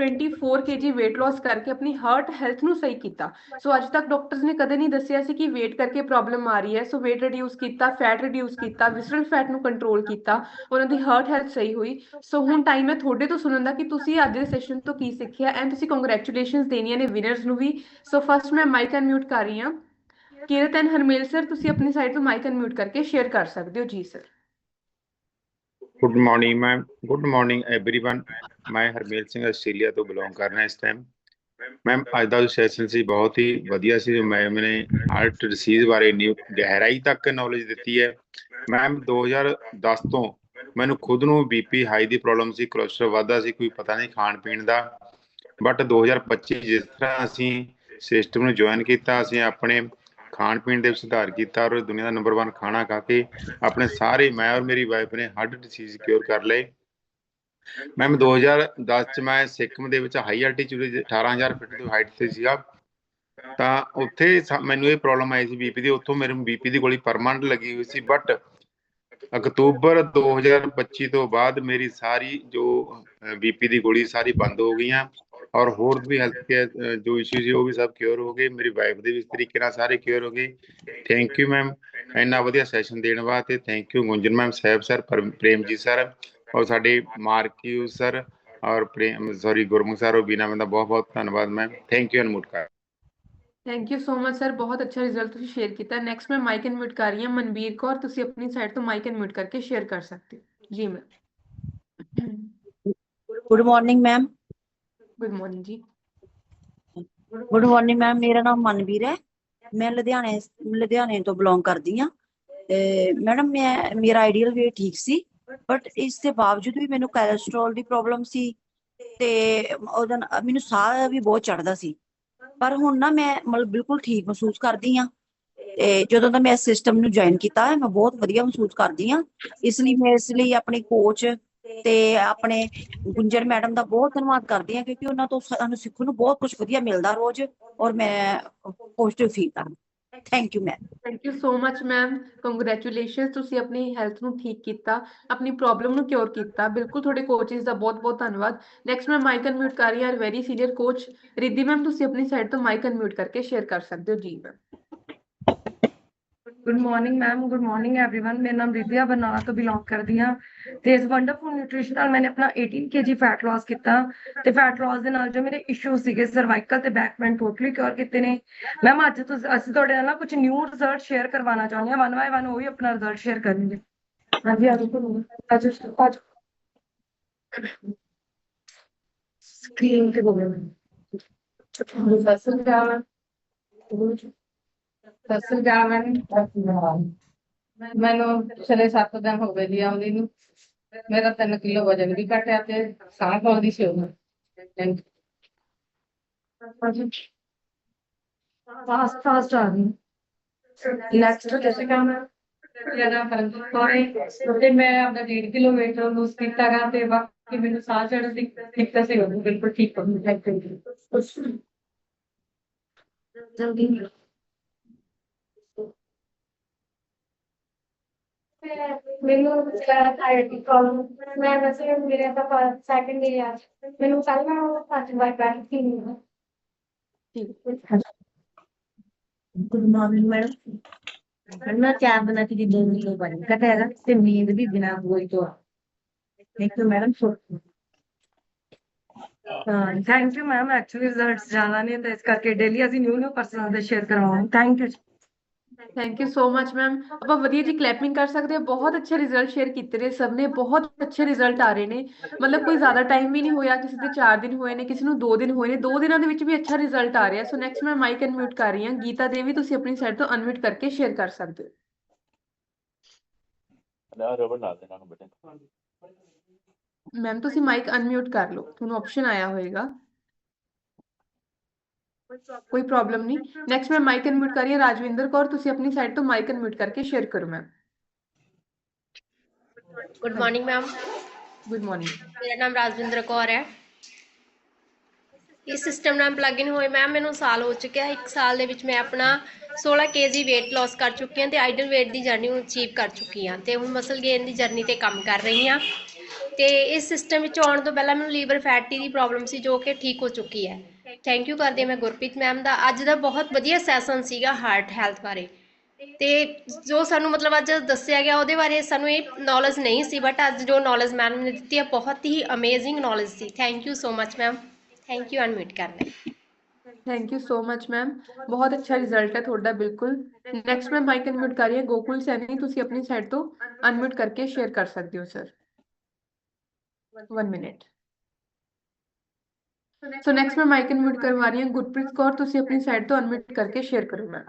24 kg weight loss ਕਰਕੇ ਆਪਣੀ ਹਾਰਟ ਹੈਲਥ ਨੂੰ ਸਹੀ ਕੀਤਾ। ਸੋ ਅੱਜ ਤੱਕ ਡਾਕਟਰਸ ਨੇ ਕਦੇ ਨਹੀਂ ਦੱਸਿਆ ਸੀ ਕਿ weight ਕਰਕੇ ਪ੍ਰੋਬਲਮ ਆ ਰਹੀ ਹੈ। ਸੋ weight ਰਿਡਿਊਸ ਕੀਤਾ, ਫੈਟ ਰਿਡਿਊਸ ਕੀਤਾ, ਵਿਸਰਲ ਫੈਟ ਨੂੰ ਕੰਟਰੋਲ ਕੀਤਾ, ਉਹਨਾਂ ਦੀ ਹਾਰਟ ਹੈਲਥ ਸਹੀ ਹੋਈ। ਸੋ ਹੁਣ ਟਾਈਮ ਹੈ ਤੁਹਾਡੇ ਤੋਂ ਸੁਣਨ ਦਾ ਕਿ ਤੁਸੀਂ ਅੱਜ ਦੇ ਸੈਸ਼ਨ ਤੋਂ ਕੀ ਸਿੱਖਿਆ, ਐਂਡ ਤੁਸੀਂ ਕੰਗ੍ਰੈਚੁਲੇਸ਼ਨਸ ਦੇਣੀਆਂ ਨੇ ਵਿਨਰਸ ਨੂੰ ਵੀ। ਸੋ ਫਸਟ ਮੈਂ ਮਾਈਕ ਅਨਮਿਊਟ ਕਰ ਰਹੀ ਹਾਂ। ਕਿਰਤ ਐਂਡ ਹਰਮੇਲ ਸਰ, ਤੁਸੀਂ ਆਪਣੀ ਸਾਈਡ ਤੋਂ ਮਾਈਕ ਅਨਮਿਊਟ ਕਰਕੇ ਸ਼ੇਅਰ ਕਰ ਸਕਦੇ ਹੋ। ਜੀ sir. Good morning ma'am, good morning everyone. मैं हरमेल सिंह आस्ट्रेलिया तो बिलोंग कर रहा इस टाइम। मैम ਅੱਜ ਦਾ ਜੋ ਸੈਸ਼ਨ ਸੀ ਬਹੁਤ ਹੀ ਵਧੀਆ ਸੀ। ਮੈਮ ਨੇ ਹਾਰਟ ਡਿਸੀਜ਼ ਬਾਰੇ ਇੰਨੀ ਗਹਿਰਾਈ ਤੱਕ ਨੌਲੇਜ ਦਿੱਤੀ ਹੈ। ਮੈਮ 2010 ਤੋਂ ਮੈਨੂੰ ਖੁਦ ਨੂੰ ਬੀਪੀ ਹਾਈ ਦੀ ਪ੍ਰੋਬਲਮ ਸੀ, ਕੋਲੇਸਟ੍ਰੋਲ ਵੱਧਦਾ ਸੀ, ਕੋਈ ਪਤਾ ਨਹੀਂ ਖਾਣ ਪੀਣ ਦਾ। ਬਟ 2025 ਜਿਸ ਤਰ੍ਹਾਂ ਅਸੀਂ ਸਿਸਟਮ ਨੂੰ ਜੁਆਇਨ ਕੀਤਾ, ਅਸੀਂ ਆਪਣੇ ਖਾਣ ਪੀਣ ਦੇ ਸੁਧਾਰ ਕੀਤਾ ਔਰ ਦੁਨੀਆ ਦਾ ਨੰਬਰ 1 ਖਾਣਾ ਖਾ ਕੇ ਆਪਣੇ ਸਾਰੇ, ਮੈਂ ਔਰ ਮੇਰੀ ਵਾਈਫ ਨੇ ਹਾਰਟ ਡਿਸੀਜ਼ ਕਿਉਰ ਕਰ ਲਏ। ਮੈਮ 2010 ਚ ਮੈਂ ਸਿੱਕਮ ਦੇ ਵਿੱਚ ਹਾਈ ਐਲਟੀਟਿਊਡ 18000 ਫੁੱਟ ਦੀ ਹਾਈਟ ਤੇ ਸੀਗਾ, ਤਾਂ ਉੱਥੇ ਮੈਨੂੰ ਇਹ ਪ੍ਰੋਬਲਮ ਆਈ ਸੀ ਬੀਪੀ ਦੀ। ਉੱਥੋਂ ਮੇਰੇ ਬੀਪੀ ਦੀ ਗੋਲੀ ਪਰਮਾਨੈਂਟ ਲੱਗੀ ਹੋਈ ਸੀ, ਬਟ ਅਕਤੂਬਰ 2025 ਤੋਂ ਬਾਅਦ ਮੇਰੀ ਸਾਰੀ ਜੋ ਬੀਪੀ ਦੀ ਗੋਲੀ ਸਾਰੀ ਬੰਦ ਹੋ ਗਈਆਂ, ਔਰ ਹੋਰ ਵੀ ਹੈਲਥ ਕੇਅਰ ਜੋ ਇਸ਼ੂ ਸੀ ਉਹ ਵੀ ਸਭ ਕਿਉਰ ਹੋ ਗਏ। ਮੇਰੀ ਵਾਈਫ ਦੇ ਵੀ ਇਸ ਤਰੀਕੇ ਨਾਲ ਸਾਰੇ ਕਿਉਰ ਹੋ ਗਏ। ਥੈਂਕ ਯੂ ਮੈਮ ਇੰਨਾ ਵਧੀਆ ਸੈਸ਼ਨ ਦੇਣ ਵਾਸਤੇ। Thank you Gunjan ma'am, Sahib sir, Premjit sir, ਔਰ ਸਾਡੇ ਮਾਰਕਿਊ ਸਰ, ਔਰ ਗੁਰਮੁਖ ਸਰ, ਔਰ ਬੀਨਾ ਮੈਮ ਦਾ ਬਹੁਤ ਬਹੁਤ ਧੰਨਵਾਦ ਮੈਮ। ਥੈਂਕ ਯੂ ਅਨਮੁਟ ਕਰ। Thank you so much sir, ਬਹੁਤ ਅੱਛਾ ਰਿਜ਼ਲਟ ਤੁਸੀਂ ਸ਼ੇਅਰ ਕੀਤਾ। ਨੈਕਸਟ ਮੈਂ ਮਾਈਕ ਅਨਮਿਊਟ ਕਰ ਰਹੀ ਹਾਂ ਮਨਵੀਰ ਕੌਰ, ਤੁਸੀਂ ਆਪਣੀ ਸਾਈਡ ਤੋਂ ਮਾਈਕ ਅਨਮਿਊਟ ਕਰਕੇ ਸ਼ੇਅਰ ਕਰ ਸਕਦੇ ਹੋ ਜੀ ma'am. Good morning ma'am. Good morning जी। गुड मॉर्निंग मैम, मेरा नाम मनवीर है, मैं लुधियाने तो बिलोंग करती हाँ। मैडम मैं मेरा आइडियल वेट ठीक सी, बट इसके बावजूद भी मैनू कैलेस्ट्रॉल की प्रॉब्लम सी ते मैनू साह भी बहुत चढ़ता सी, पर हुण ना मैं मतलब बिल्कुल ठीक महसूस करती हाँ। ਤੇ ਜਦੋਂ ਦਾ ਮੈਂ ਇਸ ਸਿਸਟਮ ਨੂੰ ਜੁਆਇਨ ਕੀਤਾ ਹੈ ਮੈਂ ਬਹੁਤ ਵਧੀਆ ਮਹਿਸੂਸ ਕਰਦੀ ਹਾਂ। ਇਸ ਲਈ ਆਪਣੇ ਕੋਚ ਤੇ ਆਪਣੇ ਗੁੰਜਰ ਮੈਡਮ ਦਾ ਬਹੁਤ ਧੰਨਵਾਦ ਕਰਦੀ ਹਾਂ, ਕਿਉਂਕਿ ਉਹਨਾਂ ਤੋਂ ਸਾਨੂੰ ਸਿੱਖਣ ਨੂੰ ਬਹੁਤ ਕੁਝ ਵਧੀਆ ਮਿਲਦਾ ਰੋਜ਼, ਔਰ ਮੈਂ ਪੋਜ਼ਿਟਿਵ ਫੀਲ ਕਰਦੀ। Thank you ma'am. Thank you so much ma'am, congratulations, ਤੁਸੀਂ ਆਪਣੀ ਹੈਲਥ ਨੂੰ ਠੀਕ ਕੀਤਾ, ਆਪਣੀ ਪ੍ਰੋਬਲਮ ਨੂੰ ਕਿਉਰ ਕੀਤਾ। ਬਿਲਕੁਲ ਤੁਹਾਡੇ ਕੋਚਿਸ ਦਾ ਬਹੁਤ ਬਹੁਤ ਧੰਨਵਾਦ। ਨੈਕਸਟ ਮੈਂ ਮਾਈਕ ਅਨਮਿਊਟ ਕਰ ਰਹੀ ਹਾਂ ਵੈਰੀ ਸੀਨੀਅਰ ਕੋਚ ਰਿੱਧੀ ਮੈਮ, ਤੁਸੀਂ ਆਪਣੀ ਸਾਈਡ ਤੋਂ ਮਾਈਕ ਅਨਮਿਊਟ ਕਰਕੇ ਸ਼ੇਅਰ ਕਰ ਸਕਦੇ ਹੋ ਜੀ ma'am. Good morning ma'am, good morning everyone. मेरा नाम रिद्धिया बरनाला तो बिलोंग करदी हाँ। ते इस वंडरफुल न्यूट्रिशन नाल मैंने अपना 18 kg फैट लॉस किया। ते फैट लॉस दे नाल जो मेरे इशू सीगे सर्वाइकल ते बैक पेन टोटली क्योर कीते ने। मैम अज असीं तुहाडे नाल कुछ न्यू रिजल्ट शेयर करवाना चाहुंदे हां, वन बाय वन वो भी अपना रिजल्ट शेयर करेंगे। हाँ जी, आज स्क्रीन पे बोलो। ਸਤਿ ਸ੍ਰੀ ਅਕਾਲ ਮੈਮ। ਮੈਨੂੰ ਪਿਛਲੇ 7 ਦਿਨ ਹੋ ਗਏ ਜੀ ਆਉਂਦੀ ਨੂੰ। ਮੇਰਾ 3 ਕਿਲੋ ਵਜਨ ਵੀ ਘਟਿਆ ਤੇ ਸਾਹ ਪਾਉਂਦੀ ਸੀ ਉਹ। फास्ट आ रही नेक्स्ट कैसे काम है ਤੇ ਮੈਂ ਆਪਣਾ 1.5 ਕਿਲੋ weight ਲੂਜ਼ ਕੀਤਾ ਗਾ ਤੇ ਬਾਕੀ ਮੈਨੂੰ ਸਾਹ ਚੜ੍ਹਨ ਦੀ ਦਿੱਕਤ ਸੀ, ਉਹ ਬਿਲਕੁਲ ਠੀਕ ਹੋ ਗਈ। जल्दी ਮੈਨੂੰ ਥਾਇਰਾਇਡ ਦੀ ਪ੍ਰੋਬਲਮ, ਮੈਂ ਵੈਸੇ ਮੇਰੇ ਤਾਂ ਸੈਕੰਡ ਡੇ ਆ, ਮੈਨੂੰ ਕੱਲ ਮੈਂ ਸੱਚ ਬਾਈ ਬੈਠ ਕੇ ਨਹੀਂ गुड मॉर्निंग मैडम। मैं चाय बनाती थी 2 किलो वजन घटेगा ते नींद भी बिना कोई तो। Thank you madam. Thank you ma'am. Actually results ज्यादा ने तो इस करके डेली ਅਸੀਂ ਨਿਊ ਨਿਊ ਪਰਸਨਲ ਦੇ ਸ਼ੇਅਰ ਕਰਵਾਵਾਂਗੇ। Thank you. Thank you so much ma'am. ਆਪਾਂ ਵਧੀਆ ਜੀ ਕਲੈਪਿੰਗ ਕਰ ਸਕਦੇ ਹਾਂ। ਬਹੁਤ ਅੱਛੇ ਰਿਜ਼ਲਟ ਸ਼ੇਅਰ ਕੀਤੇ ਨੇ ਸਭ ਨੇ, ਬਹੁਤ ਅੱਛੇ ਰਿਜ਼ਲਟ ਆ ਰਹੇ ਨੇ। ਮਤਲਬ ਕੋਈ ਜ਼ਿਆਦਾ ਟਾਈਮ ਵੀ ਨਹੀਂ ਹੋਇਆ, ਕਿਸੇ ਦੇ 4 ਦਿਨ ਹੋਏ ਨੇ, ਕਿਸੇ ਨੂੰ 2 ਦਿਨ ਹੋਏ ਨੇ। 2 ਦਿਨਾਂ ਦੇ ਵਿੱਚ ਵੀ ਅੱਛਾ ਰਿਜ਼ਲਟ ਆ ਰਿਹਾ। ਸੋ ਨੈਕਸਟ ਮੈਂ ਮਾਈਕ ਅਨਮਿਊਟ ਕਰ ਰਹੀ ਹਾਂ ਗੀਤਾ ਦੇਵੀ, ਤੁਸੀਂ ਆਪਣੀ ਸਾਈਡ ਤੋਂ ਅਨਮਿਊਟ ਕਰਕੇ ਸ਼ੇਅਰ ਕਰ ਸਕਦੇ ਹੋ। ਮੈਮ ਤੁਸੀਂ ਮਾਈਕ ਅਨਮਿਊਟ ਕਰ ਲਓ, ਤੁਹਾਨੂੰ ਆਪਸ਼ਨ ਆਇਆ ਹੋਏਗਾ। ਕੋਈ ਪ੍ਰੋਬਲਮ ਨਹੀਂ। ਨੈਕਸਟ ਮੈਂ ਮਾਈਕ ਅਨਮਿਊਟ ਕਰ ਰਹੀ ਹਾਂ ਰਾਜਵਿੰਦਰ ਕੌਰ, ਤੁਸੀਂ ਆਪਣੀ ਸਾਈਡ ਤੋਂ ਮਾਈਕ ਅਨਮਿਊਟ ਕਰਕੇ ਸ਼ੇਅਰ ਕਰੋ ma'am. Good morning ma'am. Good morning. मेरा नाम राजविंदर कौर है। इस सिस्टम नाल प्लग इन होए मैम मैनू साल हो चुके हैं। 1 साल ਦੇ ਵਿੱਚ ਮੈਂ ਆਪਣਾ 16 kg weight loss ਕਰ ਚੁੱਕੀ ਹਾਂ ਤੇ ਆਈਡਲ weight ਦੀ ਜਰਨੀ ਨੂੰ ਅਚੀਵ ਕਰ ਚੁੱਕੀ ਹਾਂ ਤੇ ਹੁਣ ਮਸਲ ਗੇਨ ਦੀ ਜਰਨੀ ਤੇ ਕੰਮ ਕਰ ਰਹੀ ਹਾਂ। ਤੇ ਇਸ ਸਿਸਟਮ ਵਿੱਚ ਆਉਣ ਤੋਂ ਪਹਿਲਾਂ ਮੈਨੂੰ ਲੀਵਰ ਫੈਟੀ ਦੀ ਪ੍ਰੋਬਲਮ ਸੀ ਜੋ ਕਿ ਠੀਕ ਹੋ ਚੁੱਕੀ ਹੈ। ਥੈਂਕ ਯੂ ਕਰਦੀ ਹਾਂ ਮੈਂ ਗੁਰਪ੍ਰੀਤ ਮੈਮ ਦਾ। ਅੱਜ ਦਾ ਬਹੁਤ ਵਧੀਆ ਸੈਸ਼ਨ ਸੀਗਾ ਹਾਰਟ ਹੈਲਥ ਬਾਰੇ, ਤੇ ਜੋ ਸਾਨੂੰ ਮਤਲਬ ਅੱਜ ਦੱਸਿਆ ਗਿਆ ਉਹਦੇ ਬਾਰੇ ਸਾਨੂੰ ਇਹ ਨੌਲੇਜ ਨਹੀਂ ਸੀ, ਬਟ ਅੱਜ ਜੋ ਨੌਲੇਜ ਮੈਮ ਨੇ ਦਿੱਤੀ ਹੈ ਬਹੁਤ ਹੀ ਅਮੇਜ਼ਿੰਗ ਨੌਲੇਜ ਸੀ। Thank you so much ma'am. Thank you unmute ਕਰਨਾ। Thank you so much ma'am, ਬਹੁਤ ਅੱਛਾ ਰਿਜ਼ਲਟ ਹੈ ਤੁਹਾਡਾ ਬਿਲਕੁਲ। ਨੈਕਸਟ ਮੈਂ ਮਾਈਕ ਅਨਮਿਊਟ ਕਰ ਰਹੀ ਹਾਂ ਗੋਕੁਲ ਸੈਣੀ, ਤੁਸੀਂ ਆਪਣੀ ਸਾਈਡ ਤੋਂ ਅਨਮਿਊਟ ਕਰਕੇ ਸ਼ੇਅਰ ਕਰ ਸਕਦੇ ਹੋ ਸਰ। 1 ਮਿੰਟ। ਸੋ ਨੈਕਸਟ ਮੈਂ ਮਾਈਕ ਅਨਮਿਊਟ ਕਰਵਾ ਰਹੀ ਹਾਂ ਗੁਰਪ੍ਰੀਤ ਕੌਰ, ਤੁਸੀਂ ਆਪਣੀ ਸਾਈਡ ਤੋਂ ਅਨਮਿਊਟ ਕਰਕੇ ਸ਼ੇਅਰ ਕਰੋ ma'am.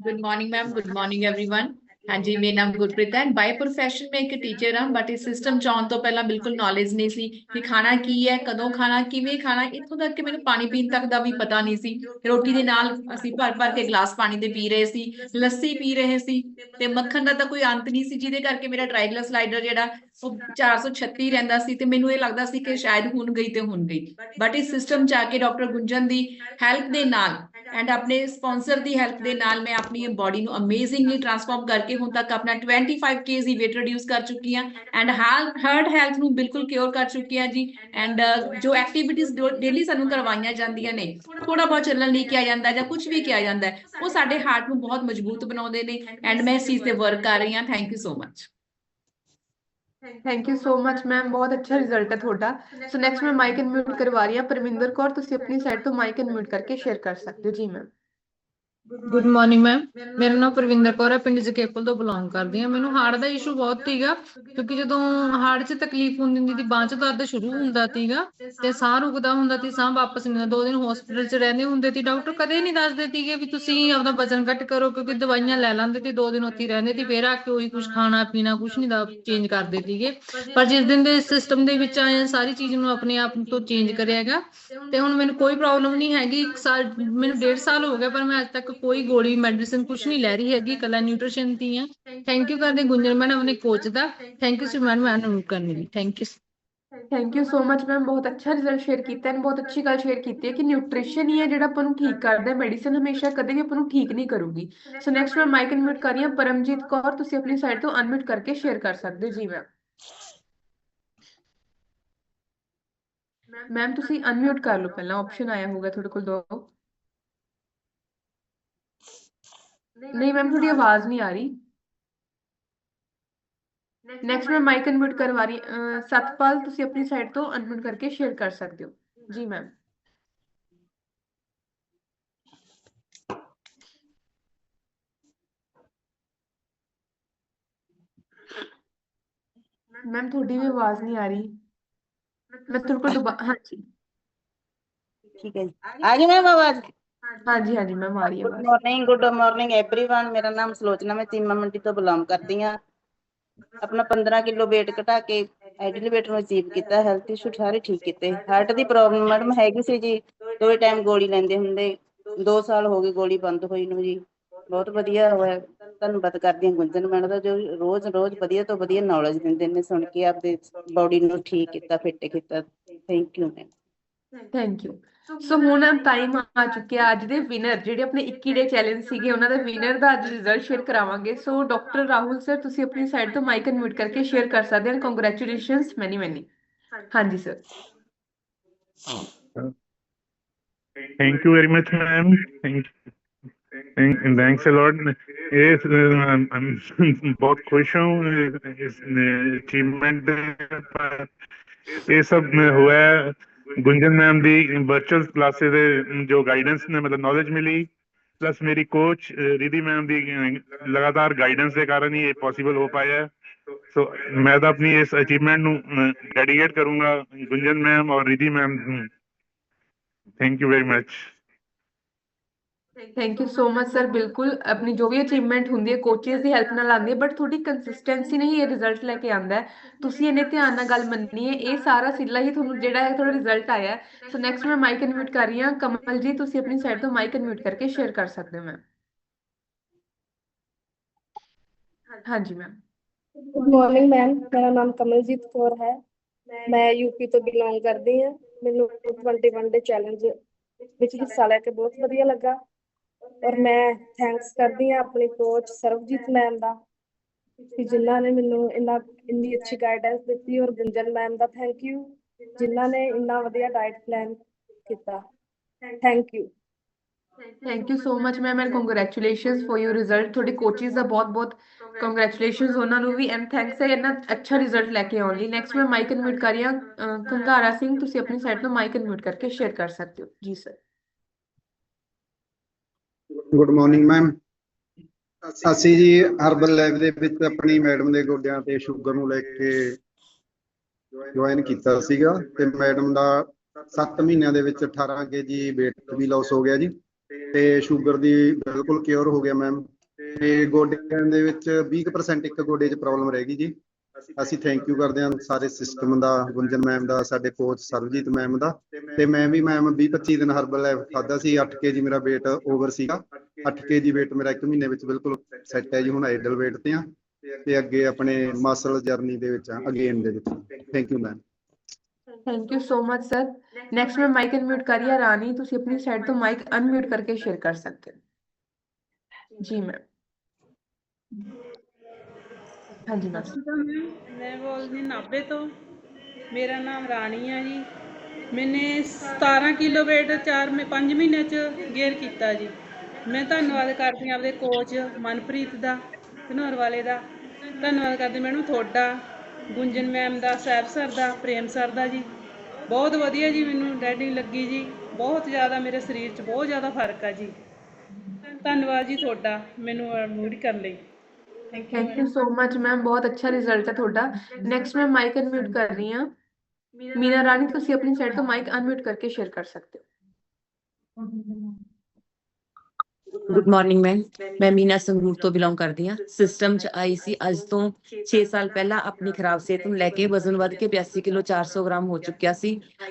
Good morning, ma'am. Good morning, everyone. ਹਾਂਜੀ, ਮੇਰਾ ਨਾਮ ਗੁਰਪ੍ਰੀਤ ਹੈ। ਬਾਈ ਪ੍ਰੋਫੈਸ਼ਨ ਮੈਂ ਇੱਕ ਟੀਚਰ ਹਾਂ, ਬਟ ਇਸ ਸਿਸਟਮ ਚ ਆਉਣ ਤੋਂ ਪਹਿਲਾਂ ਬਿਲਕੁਲ ਨੌਲੇਜ ਨਹੀਂ ਸੀ ਕਿ ਖਾਣਾ ਕੀ ਹੈ, ਕਦੋਂ ਖਾਣਾ, ਕਿਵੇਂ ਖਾਣਾ। ਇੱਥੋਂ ਤੱਕ ਕਿ ਮੈਨੂੰ ਪਾਣੀ ਪੀਣ ਤੱਕ ਦਾ ਵੀ ਪਤਾ ਨਹੀਂ ਸੀ। ਰੋਟੀ ਦੇ ਨਾਲ ਅਸੀਂ ਭਰ ਕੇ ਗਲਾਸ ਪਾਣੀ ਦੇ ਪੀ ਰਹੇ ਸੀ, ਲੱਸੀ ਪੀ ਰਹੇ ਸੀ, ਤੇ ਮੱਖਣ ਦਾ ਤਾਂ ਕੋਈ ਅੰਤ ਨਹੀਂ ਸੀ, ਜਿਹਦੇ ਕਰਕੇ ਮੇਰਾ ਟ੍ਰਾਈਗਲਾਸਰਾਈਡਰ ਜਿਹੜਾ ਉਹ 436 ਰਹਿੰਦਾ ਸੀ, ਤੇ ਮੈਨੂੰ ਇਹ ਲੱਗਦਾ ਸੀ ਕਿ ਸ਼ਾਇਦ ਹੁਣ ਗਈ ਤੇ ਹੁਣ ਗਈ। ਬਟ ਇਸ ਸਿਸਟਮ ਚ ਆ ਕੇ ਡਾਕਟਰ ਗੁੰਜਨ ਦੀ ਹੈਲਪ ਦੇ ਨਾਲ ਐਂਡ ਆਪਣੇ ਸਪਾਂਸਰ ਦੀ ਹੈਲਪ ਦੇ ਨਾਲ ਮੈਂ ਆਪਣੀ ਬੋਡੀ ਨੂੰ ਅਮੇਜ਼ਿੰਗਲੀ ਟਰਾਂਸਫਾਰਮ ਕਰਕੇ ਹੁਣ ਤੱਕ ਆਪਣਾ 25 kg weight reduce ਕਰ ਚੁੱਕੀ ਹਾਂ ਐਂਡ ਹਾਰਟ ਹੈਲਥ ਨੂੰ ਬਿਲਕੁਲ ਕਿਉਰ ਕਰ ਚੁੱਕੀ ਹਾਂ ਜੀ। ਐਂਡ ਜੋ ਐਕਟੀਵਿਟੀਜ਼ ਡੇਲੀ ਸਾਨੂੰ ਕਰਵਾਈਆਂ ਜਾਂਦੀਆਂ ਨੇ, ਥੋੜਾ ਬਹੁਤ ਚੱਲਣ ਲਈ ਕਿਹਾ ਜਾਂਦਾ ਜਾਂ ਕੁਝ ਵੀ ਕਿਹਾ ਜਾਂਦਾ ਹੈ, ਉਹ ਸਾਡੇ ਹਾਰਟ ਨੂੰ ਬਹੁਤ ਮਜ਼ਬੂਤ ਬਣਾਉਂਦੇ ਨੇ ਐਂਡ ਮੈਂ ਇਸ ਚੀਜ਼ ਤੇ ਵਰਕ ਕਰ ਰਹੀ ਹਾਂ। Thank you so much. Thank you so much ma'am, ਬਹੁਤ ਅੱਛਾ ਰਿਜ਼ਲਟ ਹੈ ਤੁਹਾਡਾ। ਸੋ ਨੈਕਸਟ ਮੈਂ ਮਾਈਕ ਅਨਮਿਊਟ ਕਰਵਾ ਰਹੀ ਹਾਂ ਪਰਮਿੰਦਰ ਕੌਰ, ਤੁਸੀਂ ਆਪਣੀ ਸਾਈਡ ਤੋਂ ਮਾਈਕ ਅਨਮਿਊਟ ਕਰਕੇ ਸ਼ੇਅਰ ਕਰ ਸਕਦੇ ਹੋ ਜੀ ਮੈਮ। ਗੁੱਡ ਮਾਰਨਿੰਗ ਮੈਮ, ਮੇਰਾ ਨਾਮ ਪ੍ਰਵਿੰਦਰ ਕੌਰ ਹੈ, ਪਿੰਡ ਜਕੇਪਲ ਤੋਂ ਬਿਲੋਂਗ ਕਰਦੀ ਹਾਂ। ਮੈਨੂੰ ਹਾਰਟ ਦਾ ਇਸ਼ੂ ਬਹੁਤ ਸੀਗਾ, ਕਿਉਂਕਿ ਜਦੋਂ ਹਾਰਟ 'ਚ ਤਕਲੀਫ ਹੁੰਦੀ ਸੀ, ਬਾਂਹ 'ਚ ਦਰਦ ਸ਼ੁਰੂ ਹੁੰਦਾ ਸੀਗਾ ਤੇ ਸਾਹ ਰੁਕਦਾ ਹੁੰਦਾ ਸੀ, ਸਾਹ ਵਾਪਸ ਨਹੀਂ ਆਉਂਦਾ। 2 ਦਿਨ ਹਸਪੀਟਲ 'ਚ ਰਹਿੰਦੇ ਹੁੰਦੇ ਸੀ, ਡਾਕਟਰ ਕਦੇ ਨਹੀਂ ਦੱਸਦੇ ਸੀਗੇ ਵੀ ਤੁਸੀਂ ਆਪਦਾ ਵਜ਼ਨ ਘੱਟ ਕਰੋ, ਕਿਉਂਕਿ ਦਵਾਈਆਂ ਲੈ ਲੈਂਦੇ ਸੀ, 2 ਦਿਨ ਉੱਥੇ ਹੀ ਰਹਿੰਦੇ ਸੀ, ਫਿਰ ਆ ਕੇ ਉਹੀ ਕੁਝ ਖਾਣਾ ਪੀਣਾ ਕੁਝ ਨਹੀਂ ਦਾ ਚੇਂਜ ਕਰਦੇ ਸੀਗੇ। ਪਰ ਜਿਸ ਦਿਨ ਦੇ ਸਿਸਟਮ ਦੇ ਵਿੱਚ ਆਏ ਆ, ਸਾਰੀ ਚੀਜ਼ ਨੂੰ ਆਪਣੇ ਆਪ ਤੋਂ ਚੇਂਜ ਕਰਿਆ ਹੈਗਾ ਤੇ ਹੁਣ ਮੈਨੂੰ ਕੋਈ ਪ੍ਰੋਬਲਮ ਨਹੀਂ ਹੈਗੀ। 1 ਸਾਲ ਮੈਨੂੰ 1.5 ਸਾਲ ਹੋ ਗਿਆ, ਪਰ ਮੈਂ ਅੱਜ ਤੱਕ ਕੋਈ ਗੋਲੀ ਮੈਡੀਸਿਨ ਕੁਝ ਨਹੀਂ ਲੈ ਰਹੀ ਹੈਗੀ, ਇਕੱਲਾ ਨਿਊਟ੍ਰੀਸ਼ਨ ਦੀ ਆ। ਥੈਂਕ ਯੂ ਕਰਦੇ ਗੁੰਜਨ ਮੈਡਮ ਆਪਣੇ coach the, thank you madam ਮੈਨੂੰ ਕਰਨ ਲਈ, thank you. Thank you so much ma'am, ਬਹੁਤ ਅੱਛਾ ਰਿਜ਼ਲਟ ਸ਼ੇਅਰ ਕੀਤਾ ਐਂਡ ਬਹੁਤ ਅੱਛੀ ਗੱਲ ਸ਼ੇਅਰ ਕੀਤੀ ਹੈ ਕਿ ਨਿਊਟ੍ਰੀਸ਼ਨ ਹੀ ਹੈ ਜਿਹੜਾ ਆਪਾਂ ਨੂੰ ਠੀਕ ਕਰਦਾ ਹੈ, ਮੈਡੀਸਿਨ ਹਮੇਸ਼ਾ ਕਦੇ ਵੀ ਆਪਾਂ ਨੂੰ ਠੀਕ ਨਹੀਂ ਕਰੂਗੀ। ਸੋ ਨੈਕਸਟ ਮੈਂ ਮਾਈਕ ਅਨਮਿਊਟ ਕਰ ਰਹੀ ਹਾਂ ਪਰਮਜੀਤ ਕੌਰ, ਤੁਸੀਂ ਆਪਣੀ ਸਾਈਡ ਤੋਂ ਅਨਮਿਊਟ ਕਰਕੇ ਸ਼ੇਅਰ ਕਰ ਸਕਦੇ ਹੋ ਜੀ ਮੈਮ। ਮੈਮ ਤੁਸੀਂ ਅਨਮਿਊਟ ਕਰ ਲਓ, ਪਹਿਲਾਂ ਆਪਸ਼ਨ ਆਇਆ ਹੋਊਗਾ ਤੁਹਾਡੇ ਕੋਲ 2। ਨਹੀਂ ਮੈਮ, ਤੁਹਾਡੀ ਆਵਾਜ਼ ਨਹੀਂ ਆ ਰਹੀ। ਨੈਕਸਟ ਮੈਂ ਮਾਈਕ ਅਨਮਿਊਟ ਕਰਵਾ ਰਹੀ ਸਤਪਾਲ, ਤੁਸੀਂ ਆਪਣੀ ਸਾਈਡ ਤੋਂ ਅਨਮਿਊਟ ਕਰਕੇ ਸ਼ੇਅਰ ਕਰ ਸਕਦੇ ਹੋ ਜੀ ਮੈਮ। ਮੈਮ ਤੁਹਾਡੀ ਵੀ ਆਵਾਜ਼ ਨਹੀਂ ਆ ਰਹੀ, ਮੈਂ ਤੁਹਾਡੇ ਕੋਲ ਦੁਬਾਰਾ। ਹਾਂਜੀ ਠੀਕ ਹੈ ਜੀ, ਆ ਗਈ ਮੈਮ ਆਵਾਜ਼? ਹਾਂਜੀ ਹਾਂਜੀ ਮੈਮ ਆ ਰਹੀ ਹੈ ਆਵਾਜ਼। Good morning everyone. ਮੇਰਾ ਨਾਮ ਸਲੋਚਨਾ, ਮੈਂ ਚੀਮਾ ਮੰਡੀ ਤੋਂ ਬਿਲੋਂਗ ਕਰਦੀ ਹਾਂ। ਆਪਣਾ 15 ਕਿਲੋ weight ਘਟਾ ਕੇ ਆਈਡੀਅਲ weight ਨੂੰ ਅਚੀਵ ਕੀਤਾ, ਹੈਲਥ ਇਸ਼ੂ ਸਾਰੇ ਠੀਕ ਕੀਤੇ। ਹਾਰਟ ਦੀ ਪ੍ਰੋਬਲਮ ਮੈਡਮ ਹੈਗੀ ਸੀ ਜੀ, 2 ਟਾਈਮ ਗੋਲੀ ਲੈਂਦੇ ਹੁੰਦੇ, 2 ਸਾਲ ਹੋ ਗਏ ਗੋਲੀ ਬੰਦ ਹੋਈ ਨੂੰ ਜੀ। ਬਹੁਤ ਵਧੀਆ ਹੋਇਆ, ਧੰਨਵਾਦ ਕਰਦੀ ਹਾਂ ਗੁੰਜਨ ਮੈਡਮ ਦਾ, ਜੋ ਰੋਜ਼ ਵਧੀਆ ਤੋਂ ਵਧੀਆ ਨੌਲੇਜ ਦਿੰਦੇ ਨੇ, ਸੁਣ ਕੇ ਆਪਦੇ ਬੋਡੀ ਨੂੰ ਠੀਕ ਕੀਤਾ, ਫਿੱਟ ਕੀਤਾ। Thank you ma'am. Thank you. So ਹੁਣ ਟਾਈਮ ਆ ਚੁੱਕਿਆ ਅੱਜ ਦੇ ਵਿਨਰ ਜਿਹੜੇ ਆਪਣੇ 21 ਡੇ ਚੈਲੰਜ ਸੀਗੇ, ਉਹਨਾਂ ਦੇ ਵਿਨਰ ਦਾ ਅੱਜ ਰਿਜ਼ਲਟ ਸ਼ੇਅਰ ਕਰਾਵਾਂਗੇ। ਸੋ ਡਾਕਟਰ ਰਾਹੁਲ ਸਰ, ਤੁਸੀਂ ਆਪਣੀ ਸਾਈਡ ਤੋਂ ਮਾਈਕ ਅਨਮਿਊਟ ਕਰਕੇ ਸ਼ੇਅਰ ਕਰ ਸਕਦੇ ਹੋ। ਕੰਗ੍ਰੈਚੁਲੇਸ਼ਨਸ ਮੈਨੀ। ਹਾਂਜੀ sir. Thank you very much, ma'am. Thanks a lot. बहुत खुश हूँ इस अचीवमेंट पर। ये सब हुआ है गुंजन मैम दी वर्चुअल क्लासेस दे जो गाइडेंस ने मतलब नॉलेज मिली, प्लस मेरी कोच रिधि मैम दी लगातार गाइडेंस के कारण ही ये पॉसिबल हो पाया है। सो मैं तो अपनी इस अचीवमेंट नू डेडिकेट करूंगा गुंजन मैम और Ridhi ma'am. Thank you very much. Thank you so much sir. ਬਿਲਕੁਲ ਆਪਣੀ ਜੋ ਵੀ ਅਚੀਵਮੈਂਟ ਹੁੰਦੀ ਹੈ ਕੋਚਿਸ ਦੀ ਹੈਲਪ ਨਾਲ ਆਉਂਦੀ ਹੈ, ਬਟ ਤੁਹਾਡੀ ਕੰਸਿਸਟੈਂਸੀ ਨਹੀਂ ਇਹ ਰਿਜ਼ਲਟ ਲੈ ਕੇ ਆਉਂਦਾ ਹੈ। ਤੁਸੀਂ ਇਹਨੇ ਧਿਆਨ ਨਾਲ ਗੱਲ ਮੰਨੀ ਹੈ, ਇਹ ਸਾਰਾ ਸਿੱਲਾ ਹੀ ਤੁਹਾਨੂੰ ਜਿਹੜਾ ਹੈ ਤੁਹਾਡਾ ਰਿਜ਼ਲਟ ਆਇਆ ਹੈ। ਸੋ ਨੈਕਸਟ ਮੈਂ ਮਾਈਕ ਅਨਮਿਊਟ ਕਰ ਰਹੀ ਹਾਂ ਕਮਲ ਜੀ, ਤੁਸੀਂ ਆਪਣੀ ਸਾਈਡ ਤੋਂ ਮਾਈਕ ਅਨਮਿਊਟ ਕਰਕੇ ਸ਼ੇਅਰ ਕਰ ਸਕਦੇ ਹੋ ਮੈਮ। ਹਾਂਜੀ ਮੈਮ। ਗੁੱਡ ਮਾਰਨਿੰਗ ਮੈਮ, ਮੇਰਾ ਨਾਮ ਕਮਲਜੀਤ ਕੌਰ ਹੈ, ਮੈਂ ਯੂਪੀ ਤੋਂ ਬਿਲੋਂਗ ਕਰਦੀ ਹਾਂ। ਮੈਨੂੰ 21 ਡੇ ਚੈਲੰਜ ਵਿੱਚ ਹਿੱਸਾ ਲੈ ਕੇ ਬਹੁਤ ਵਧੀਆ ਲੱਗਾ, ਔਰ ਮੈਂ ਥੈਂਕਸ ਕਰਦੀ ਹਾਂ ਆਪਣੀ ਕੋਚ ਸਰਬਜੀਤ ਮੈਮ ਦਾ, ਕਿ ਜਿਨ੍ਹਾਂ ਨੇ ਮੈਨੂੰ ਇੰਨੀ ਅੱਛੀ ਗਾਈਡੈਂਸ ਦਿੱਤੀ, ਔਰ Gunjan ma'am the thank you ਜਿਨ੍ਹਾਂ ਨੇ ਇੰਨਾ ਵਧੀਆ ਡਾਈਟ ਪਲਾਨ ਕੀਤਾ। Thank you. Thank you so much ma'am and congratulations for your result. ਤੁਹਾਡੇ ਕੋਚਿਸ ਦਾ ਬਹੁਤ ਕੰਗ੍ਰੈਚੁਲੇਸ਼ਨਸ ਉਹਨਾਂ ਨੂੰ ਵੀ, ਐਂਡ ਥੈਂਕਸ ਹੈ ਇੰਨਾ ਅੱਛਾ ਰਿਜ਼ਲਟ ਲੈ ਕੇ ਆਉਣ ਲਈ। ਨੈਕਸਟ ਮੈਂ ਮਾਈਕ ਅਨਮਿਊਟ ਕਰ ਰਹੀ ਹਾਂ ਕੰਘਾਰਾ ਸਿੰਘ, ਤੁਸੀਂ ਆਪਣੀ ਸਾਈਡ ਤੋਂ ਮਾਈਕ ਅਨਮਿਊਟ ਕਰਕੇ ਸ਼ੇਅਰ ਕਰ ਸਕਦੇ ਹੋ ਜੀ ਸਰ। Good morning ma'am. ਅਸੀਂ ਜੀ ਹਰਬਲ ਲੈਬ ਦੇ ਵਿੱਚ ਆਪਣੀ ਮੈਡਮ ਦੇ ਗੋਡਿਆਂ ਤੇ ਸ਼ੂਗਰ ਨੂੰ ਲੈ ਕੇ ਜੁਆਇਨ ਕੀਤਾ ਸੀਗਾ, ਤੇ ਮੈਡਮ ਦਾ 7 ਮਹੀਨਿਆਂ ਦੇ ਵਿੱਚ 18 kg weight ਵੀ ਲਾਸ ਹੋ ਗਿਆ ਜੀ, ਤੇ ਸ਼ੂਗਰ ਦੀ ਬਿਲਕੁਲ ਕਿਉਰ ਹੋ ਗਿਆ ਮੈਮ। ਤੇ ਗੋਡਿਆਂ ਦੇ ਵਿੱਚ 20% ਇੱਕ ਗੋਡੇ 'ਚ ਪ੍ਰੋਬਲਮ ਰਹਿ ਗਈ ਜੀ। ਅਸੀਂ ਥੈਂਕ ਯੂ ਕਰਦੇ ਹਾਂ ਸਾਰੇ ਸਿਸਟਮ ਦਾ, ਗੁੰਜਨ ਮੈਮ ਦਾ, ਸਾਡੇ ਕੋਚ ਸਰਬਜੀਤ ਮੈਮ ਦਾ, ਤੇ ਮੈਂ ਵੀ ਮੈਮ 20-25 ਦਿਨ ਹਰਬਲ ਲਾਈਫ ਖਾਧਾ ਸੀ। 8 kg ਮੇਰਾ weight ਓਵਰ ਸੀਗਾ। 8 kg weight ਮੇਰਾ 1 ਮਹੀਨੇ ਵਿੱਚ ਬਿਲਕੁਲ ਸੈੱਟ ਹੈ ਜੀ। ਹੁਣ ਆਈਡਲ weight ਤੇ ਆ ਤੇ ਅੱਗੇ ਆਪਣੇ ਮਸਲ ਜਰਨੀ ਦੇ ਵਿੱਚ ਆ ਅਗੇਨ ਦੇ ਵਿੱਚ। Thank you ma'am. Thank you so much sir. Next ਮੈਂ ਮਾਈਕ ਅਨਮਿਊਟ ਕਰੀਏ ਰਾਣੀ, ਤੁਸੀਂ ਆਪਣੀ ਸਾਈਡ ਤੋਂ ਮਾਈਕ ਅਨਮਿਊਟ ਕਰਕੇ ਸ਼ੇਅਰ ਕਰ ਸਕਦੇ ਹੋ ਜੀ ਮੈਮ। ਹਾਂਜੀ ਮੈਮ। ਮੈਂ ਬੋਲਦੀ ਨਾਭੇ ਤੋਂ। ਮੇਰਾ ਨਾਮ ਰਾਣੀ ਆ ਜੀ। ਮੈਨੇ 17 ਕਿਲੋ weight 5 ਮਹੀਨਿਆਂ 'ਚ ਗੇਨ ਕੀਤਾ ਜੀ। ਮੈਂ ਧੰਨਵਾਦ ਕਰਦੀ ਹਾਂ ਆਪਦੇ ਕੋਚ ਮਨਪ੍ਰੀਤ ਦਾ, ਧਨੌਰ ਵਾਲੇ ਦਾ। ਧੰਨਵਾਦ ਕਰਦੀ ਮੈਡਮ ਤੁਹਾਡਾ, ਗੁੰਜਨ ਮੈਮ ਦਾ, ਸਾਹਿਬ ਸਰ ਦਾ, ਪ੍ਰੇਮ ਸਰ ਦਾ ਜੀ। ਬਹੁਤ ਵਧੀਆ ਜੀ ਮੈਨੂੰ ਡੈਡੀ ਲੱਗੀ ਜੀ। ਬਹੁਤ ਜ਼ਿਆਦਾ ਮੇਰੇ ਸਰੀਰ 'ਚ ਬਹੁਤ ਜ਼ਿਆਦਾ ਫਰਕ ਆ ਜੀ। ਧੰਨਵਾਦ ਜੀ ਤੁਹਾਡਾ ਮੈਨੂੰ ਮੂਡ ਕਰਨ ਲਈ। Thank you so much ma'am, ਬਹੁਤ ਅੱਛਾ ਰਿਜ਼ਲਟ ਹੈ ਤੁਹਾਡਾ। ਨੈਕਸਟ ਮੈਂ ਮਾਈਕ ਅਨਮਿਊਟ ਕਰ ਰਹੀ ਹਾਂ ਮੀਨਾ ਰਾਣੀ, ਤੁਸੀਂ ਆਪਣੀ ਸਾਈਡ ਤੋਂ ਮਾਈਕ ਅਨਮਿਊਟ ਕਰਕੇ ਸ਼ੇਅਰ ਕਰ ਸਕਦੇ ਹੋ। Good morning ma'am. ਮੈਂ ਮੀਨਾ ਸੰਗਰੂਰ ਤੋਂ ਬਿਲੋਂਗ ਕਰਦੀ ਹਾਂ। ਸਿਸਟਮ 'ਚ ਆਈ ਸੀ ਅੱਜ ਤੋਂ 6 ਸਾਲ ਪਹਿਲਾਂ। ਆਪਣੀ ਖਰਾਬ ਸਿਹਤ ਨੂੰ ਲੈ ਕੇ ਵਜ਼ਨ ਵੱਧ ਕੇ 82 ਕਿਲੋ 400 ਗ੍ਰਾਮ ਹੋ ਚੁੱਕਿਆ ਸੀ।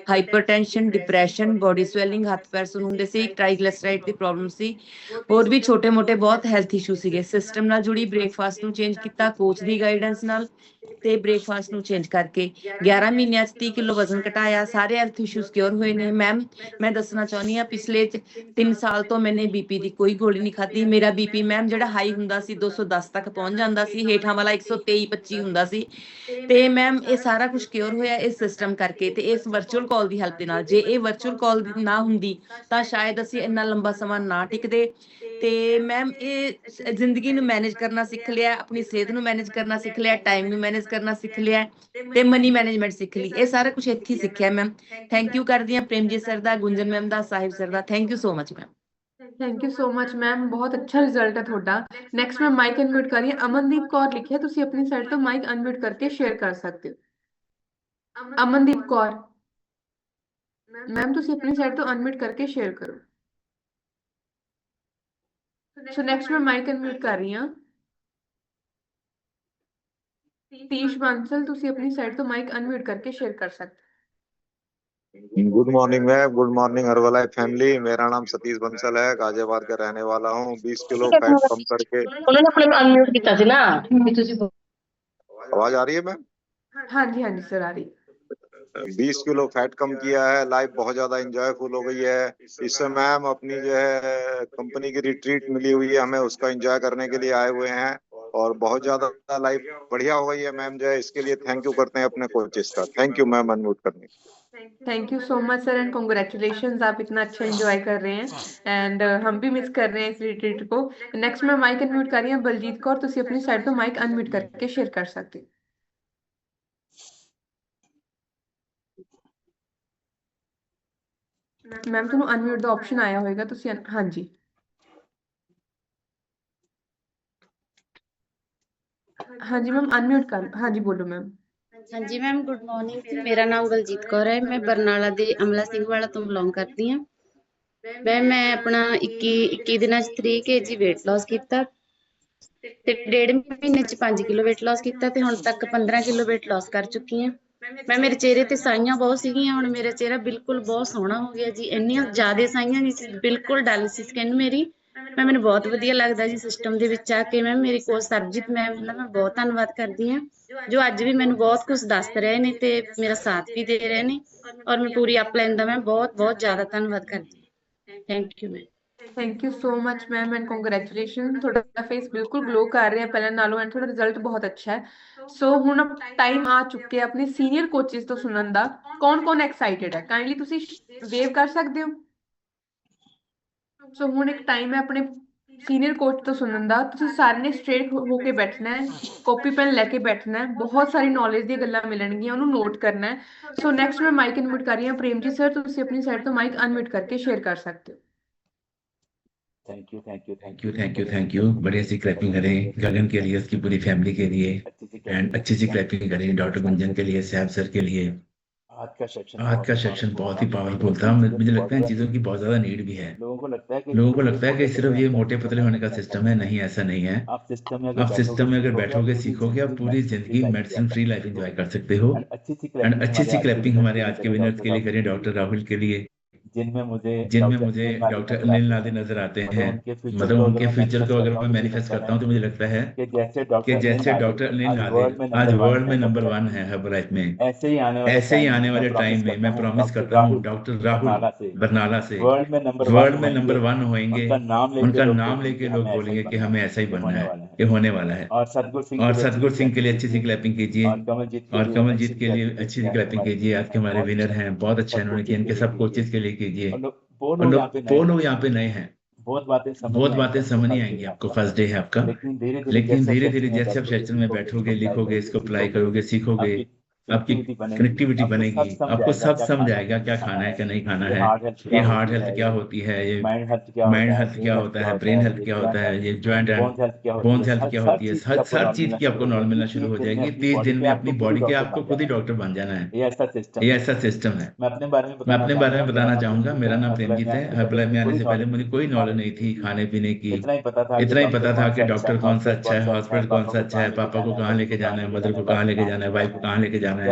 ਹਾਈਪਰਟੈਂਸ਼ਨ, ਡਿਪਰੈਸ਼ਨ, ਬੋਡੀ ਸਵੈਲਿੰਗ, ਹੱਥ ਪੈਰ ਸੁੰਨ ਹੁੰਦੇ ਸੀ, ਟ੍ਰਾਈਗਲਿਸਰਾਈਡ ਦੀ ਪ੍ਰੋਬਲਮ ਸੀ, ਹੋਰ ਵੀ ਛੋਟੇ ਮੋਟੇ ਬਹੁਤ ਹੈਲਥ ਇਸ਼ੂ ਸੀਗੇ। ਸਿਸਟਮ ਨਾਲ ਜੁੜੀ ਬ੍ਰੇਕਫਾਸਟ ਨੂੰ ਚੇਂਜ ਕੀਤਾ ਕੋਚ ਦੀ ਗਾਈਡੈਂਸ ਨਾਲ, ਤੇ ਬ੍ਰੇਕਫਾਸਟ ਨੂੰ ਚੇਂਜ ਕਰਕੇ 11 ਮਹੀਨਿਆਂ 'ਚ 30 ਕਿਲੋ ਵਜ਼ਨ ਘਟਾਇਆ। ਸਾਰੇ ਹੈਲਥ ਇਸ਼ੂਜ਼ ਕਿਉਰ ਹੋਏ ਨੇ ਮੈਮ। ਮੈਂ ਦੱਸਣਾ ਚਾਹੁੰਦੀ ਹਾਂ ਪਿਛਲੇ 3 ਸਾਲ ਤੋਂ ਮੈਨੇ ਬੀਪੀ ਦੀ ਕੋਈ ਗੋਲੀ ਨਹੀਂ ਖਾਧੀ। ਮੇਰਾ ਬੀਪੀ ਮੈਮ ਜਿਹੜਾ ਹਾਈ ਹੁੰਦਾ ਸੀ 210 ਤੱਕ ਪਹੁੰਚ ਜਾਂਦਾ ਸੀ, ਹੇਠਾਂ ਵਾਲਾ 123-25 ਹੁੰਦਾ ਸੀ। ਤੇ ਮੈਮ ਇਹ ਸਾਰਾ ਕੁਝ ਕਿਉਰ ਹੋਇਆ ਇਸ ਸਿਸਟਮ ਕਰਕੇ ਤੇ ਇਸ ਵਰਚੁਅਲ ਕਾਲ ਦੀ ਹੈਲਪ ਦੇ ਨਾਲ। ਜੇ ਇਹ ਵਰਚੁਅਲ ਕਾਲ ਨਾ ਹੁੰਦੀ ਤਾਂ ਸ਼ਾਇਦ ਅਸੀਂ ਇੰਨਾ ਲੰਬਾ ਸਮਾਂ ਨਾ ਟਿਕਦੇ। ਤੇ ਮੈਮ ਇਹ ਜ਼ਿੰਦਗੀ ਨੂੰ ਮੈਨੇਜ ਕਰਨਾ ਸਿੱਖ ਲਿਆ, ਆਪਣੀ ਸਿਹਤ ਨੂੰ ਮੈਨੇਜ ਕਰਨਾ ਸਿੱਖ ਲਿਆ, ਟਾਈਮ ਨੂੰ ਮੈਨੇਜ ਕਰਨਾ ਸਿੱਖ ਲਿਆ ਤੇ ਮਨੀ ਮੈਨੇਜਮੈਂਟ ਸਿੱਖ ਲਈ। ਇਹ ਸਾਰਾ ਕੁਝ ਇੱਥੇ ਹੀ ਸਿੱਖਿਆ ਮੈਮ। ਥੈਂਕ ਯੂ ਕਰਦੀ ਹਾਂ Premjit sir the, Gunjan ma'am the, Sahib sir the. Thank you so much ma'am. Thank you so much ma'am, ਬਹੁਤ ਅੱਛਾ ਰਿਜ਼ਲਟ ਹੈ ਤੁਹਾਡਾ। ਨੈਕਸਟ ਮੈਂ ਮਾਈਕ ਅਨਮਿਊਟ ਕਰੀਏ ਅਮਨਦੀਪ ਕੌਰ ਲਿਖਿਆ, ਤੁਸੀਂ ਆਪਣੀ ਸਾਈਡ ਤੋਂ ਮਾਈਕ ਅਨਮਿਊਟ ਕਰਕੇ ਸ਼ੇਅਰ ਕਰ ਸਕਦੇ ਹੋ। ਅਮਨਦੀਪ ਕੌਰ ਮੈਮ, ਤੁਸੀਂ ਆਪਣੀ ਸਾਈਡ ਤੋਂ ਅਨਮਿਊਟ ਕਰਕੇ ਸ਼ੇਅਰ ਕਰੋ। ਸੋ ਨੈਕਸਟ ਮੈਂ ਮਾਈਕ ਅਨਮਿਊਟ ਕਰ ਰਹੀ ਹਾਂ ਤੀਸ਼ ਬਾਂਸਲ, ਤੁਸੀਂ ਆਪਣੀ ਸਾਈਡ ਤੋਂ ਮਾਈਕ ਅਨਮਿਊਟ ਕਰਕੇ ਸ਼ੇਅਰ कर सकते। Good morning ma'am, good morning herbal life family. मेरा नाम सतीश बंसल है, गाजियाबाद का रहने वाला हूँ। 20 किलो फैट कम करके। उन्होंने अपने अनम्यूट किया था ना कि तुसी आवाज आ रही है मैम? हाँ जी सर आ रही। 20 किलो फैट कम किया है। लाइफ बहुत ज्यादा एंजॉयफुल हो गई है। इससे मैम अपनी जो है कंपनी की रिट्रीट मिली हुई है हमें, उसका एंजॉय करने के लिए आए हुए हैं और बहुत ज्यादा लाइफ बढ़िया हो गई है मैम। जो है इसके लिए थैंक यू करते हैं अपने कोचेस का। थैंक यू मैम अनम्यूट करने। Thank you so much sir and congratulation, आप इतना अच्छा एंजॉय कर रहे हैं एंड हम भी मिस कर रहे हैं इस रिट्रीट को। नेक्स्ट मैं माइक अनम्यूट कर रही हूं बलजीत कौर, तुसी अपनी साइड तो माइक अनम्यूट करके शेयर कर सकते हो। मैम ਤੁਹਾਨੂੰ ਅਨਮਿਊਟ ਦਾ ਆਪਸ਼ਨ ਆਇਆ ਹੋਵੇਗਾ, ਤੁਸੀਂ ਹਾਂਜੀ ਹਾਂਜੀ ਮੈਮ ਅਨਮਿਊਟ ਕਰ, ਹਾਂਜੀ ਬੋਲੋ ਮੈਮ। ਹਾਂਜੀ ਮੈਮ, ਗੁੱਡ ਮਾਰਨਿੰਗ ਜੀ। ਮੇਰਾ ਨਾਮ ਬਲਜੀਤ ਕੌਰ ਹੈ। ਮੈਂ ਬਰਨਾਲਾ ਦੇ ਅਮਲਾ ਸਿੰਘ ਵਾਲਾ ਤੋਂ ਬਿਲੋਂਗ ਕਰਦੀ ਹਾਂ। ਮੈਂ ਆਪਣਾ 21 ਦਿਨਾਂ 'ਚ 3 kg weight loss ਕੀਤਾ ਤੇ 1.5 ਮਹੀਨੇ 'ਚ 5 ਕਿਲੋ weight loss ਕੀਤਾ ਤੇ ਹੁਣ ਤੱਕ 15 ਕਿਲੋ weight loss ਕਰ ਚੁੱਕੀ ਹਾਂ। ਮੈਂ ਮੇਰੇ ਚਿਹਰੇ ਤੇ ਸਾਈਆਂ ਬਹੁਤ ਸੀਗੀਆਂ, ਹੁਣ ਮੇਰਾ ਚਿਹਰਾ ਬਿਲਕੁਲ ਬਹੁਤ ਸੋਹਣਾ ਹੋ ਗਿਆ ਜੀ। ਇੰਨੀਆਂ ਜ਼ਿਆਦਾ ਸਾਈਆਂ ਨਹੀਂ ਸੀ, ਬਿਲਕੁਲ ਡਲ ਸੀ ਸਕਿਨ ਮੇਰੀ। ਮੈਨੂੰ ਬਹੁਤ ਵਧੀਆ ਲੱਗਦਾ ਜੀ ਸਿਸਟਮ ਦੇ ਵਿੱਚ ਆ ਕੇ। ਮੈਮ ਮੇਰੀ ਕੋਚ ਸਰਬਜੀਤ ਮੈਮ ਦਾ ਮੈਂ ਬਹੁਤ ਧੰਨਵਾਦ ਕਰਦੀ ਹਾਂ, ਜੋ ਅੱਜ ਵੀ ਮੈਨੂੰ ਬਹੁਤ ਕੁਝ ਦੱਸ ਰਹੇ ਨੇ ਤੇ ਮੇਰਾ ਸਾਥ ਵੀ ਦੇ ਰਹੇ ਨੇ ਔਰ ਮੈਂ ਪੂਰੀ ਅਪਲਾਈਨ ਦਾ ਮੈਂ ਬਹੁਤ ਜ਼ਿਆਦਾ ਧੰਨਵਾਦ ਕਰਦੀ ਹਾਂ। Thank you ma'am. Thank you so much ma'am and congratulation. ਤੁਹਾਡਾ ਫੇਸ ਬਿਲਕੁਲ ਗਲੋ ਕਰ ਰਿਹਾ ਪਹਿਲਾਂ ਨਾਲੋਂ ਐਂਡ ਤੁਹਾਡਾ ਰਿਜ਼ਲਟ ਬਹੁਤ ਅੱਛਾ ਹੈ। ਸੋ ਹੁਣ ਟਾਈਮ ਆ ਚੁੱਕਿਆ ਆਪਣੇ ਸੀਨੀਅਰ ਕੋਚਿਸ ਤੋਂ ਸੁਣਨ ਦਾ। ਕੌਣ ਐਕਸਾਈਟਿਡ ਹੈ? ਕਾਈਂਡਲੀ ਤੁਸੀਂ ਵੇਵ ਕਰ ਸਕਦੇ ਹੋ। ਸੋ ਹੁਣ ਇੱਕ ਟਾਈਮ ਹੈ ਆਪਣੇ ਸੀਨੀਅਰ ਕੋਚ ਤੋਂ ਸੁਣਨ ਦਾ। ਤੁਸੀਂ ਸਾਰੇ ਨੇ ਸਟ੍ਰੇਟ ਹੋ ਕੇ ਬੈਠਣਾ ਹੈ, ਕਾਪੀ ਪੈਨ ਲੈ ਕੇ ਬੈਠਣਾ ਹੈ, ਬਹੁਤ ਸਾਰੀ ਨੌਲੇਜ ਦੀਆਂ ਗੱਲਾਂ ਮਿਲਣਗੀਆਂ, ਉਹਨੂੰ ਨੋਟ ਕਰਨਾ ਹੈ। ਸੋ ਨੈਕਸਟ ਮੈਂ ਮਾਈਕ ਅਨਮਿਊਟ ਕਰ ਰਹੀ ਹਾਂ ਪ੍ਰੇਮਜੀਤ ਸਰ, ਤੁਸੀਂ ਆਪਣੀ ਸਾਈਡ ਤੋਂ ਮਾਈਕ ਅਨਮਿਊਟ ਕਰਕੇ ਸ਼ੇਅਰ ਕਰ ਸਕਦੇ ਹੋ। Thank you thank you thank you thank you thank you. बड़ी सी क्लैपिंग करें गगन के लिए, उसकी पूरी फैमिली के लिए एंड अच्छी सी क्लैपिंग करें डॉक्टर गुंजन के लिए, सैब सर के लिए आज का सेक्शन बहुत ही पावरफुल था। मुझे लगता है इन चीजों की बहुत ज्यादा नीड भी है। लोगों को लगता है कि सिर्फ ये मोटे पतले होने का सिस्टम है। नहीं, ऐसा नहीं है। आप सिस्टम में अगर बैठोगे, सीखोगे, आप पूरी जिंदगी मेडिसिन फ्री लाइफ एंजॉय कर सकते हो। एंड अच्छी सी क्लैपिंग हमारे आज के विनर्स के लिए करें, डॉक्टर राहुल के लिए, जिनमें मुझे डॉक्टर अनिल नादी नजर आते हैं। मतलब उनके फ्यूचर को अगर मैं मैनिफेस्ट करता हूँ तो मुझे लगता है कि जैसे डॉक्टर अनिल नादी आज वर्ल्ड में नंबर 1 है हर्बलाइफ में, ऐसे ही आने वाले टाइम में मैं प्रॉमिस करता हूँ डॉक्टर राहुल बरनाला से वर्ल्ड में नंबर 1 होंगे। उनका नाम लेके लोग बोलेंगे कि हमें ऐसा ही बनना है, ये होने वाला है। और सतगुरु सिंह के लिए अच्छी सी क्लैपिंग कीजिए, और कमलजीत के लिए अच्छी सी क्लैपिंग कीजिए। आज के हमारे विनर हैं, बहुत अच्छा इन्होंने किया। इनके सब कोचेस के लिए कीजिए। वो लोग यहाँ पे नए हैं, बहुत बातें समझ नहीं आएंगी आपको, फर्स्ट डे है आपका। लेकिन धीरे धीरे जैसे आप सेशन में बैठोगे, लिखोगे, इसको अप्लाई करोगे, सीखोगे, आपकी कनेक्टिविटी बनेगी, आपको सब समझ आएगा क्या खाना है, क्या नहीं खाना है, ये हार्ट हेल्थ क्या होती है, ये माइंड हेल्थ क्या होता है, ब्रेन हेल्थ क्या होता है, ये जॉइंट एंड बोन्स हेल्थ क्या होती है। हर चीज की आपको नॉलेज मिलना शुरू हो जाएगी। 30 दिन में अपनी बॉडी के आपको खुद ही डॉक्टर बन जाना है। ये ऐसा सिस्टम है। मैं अपने बारे में बताना चाहूंगा। मेरा नाम प्रेमजीत है। हर्बलाइफ में आने से पहले मुझे कोई नॉलेज नहीं थी खाने पीने की। इतना ही पता था कि डॉक्टर कौन सा अच्छा है, हॉस्पिटल कौन सा अच्छा है, पापा को कहाँ लेके जाना है, मदर को कहाँ लेके जाना है, वाइफ को कहाँ लेके जाना है।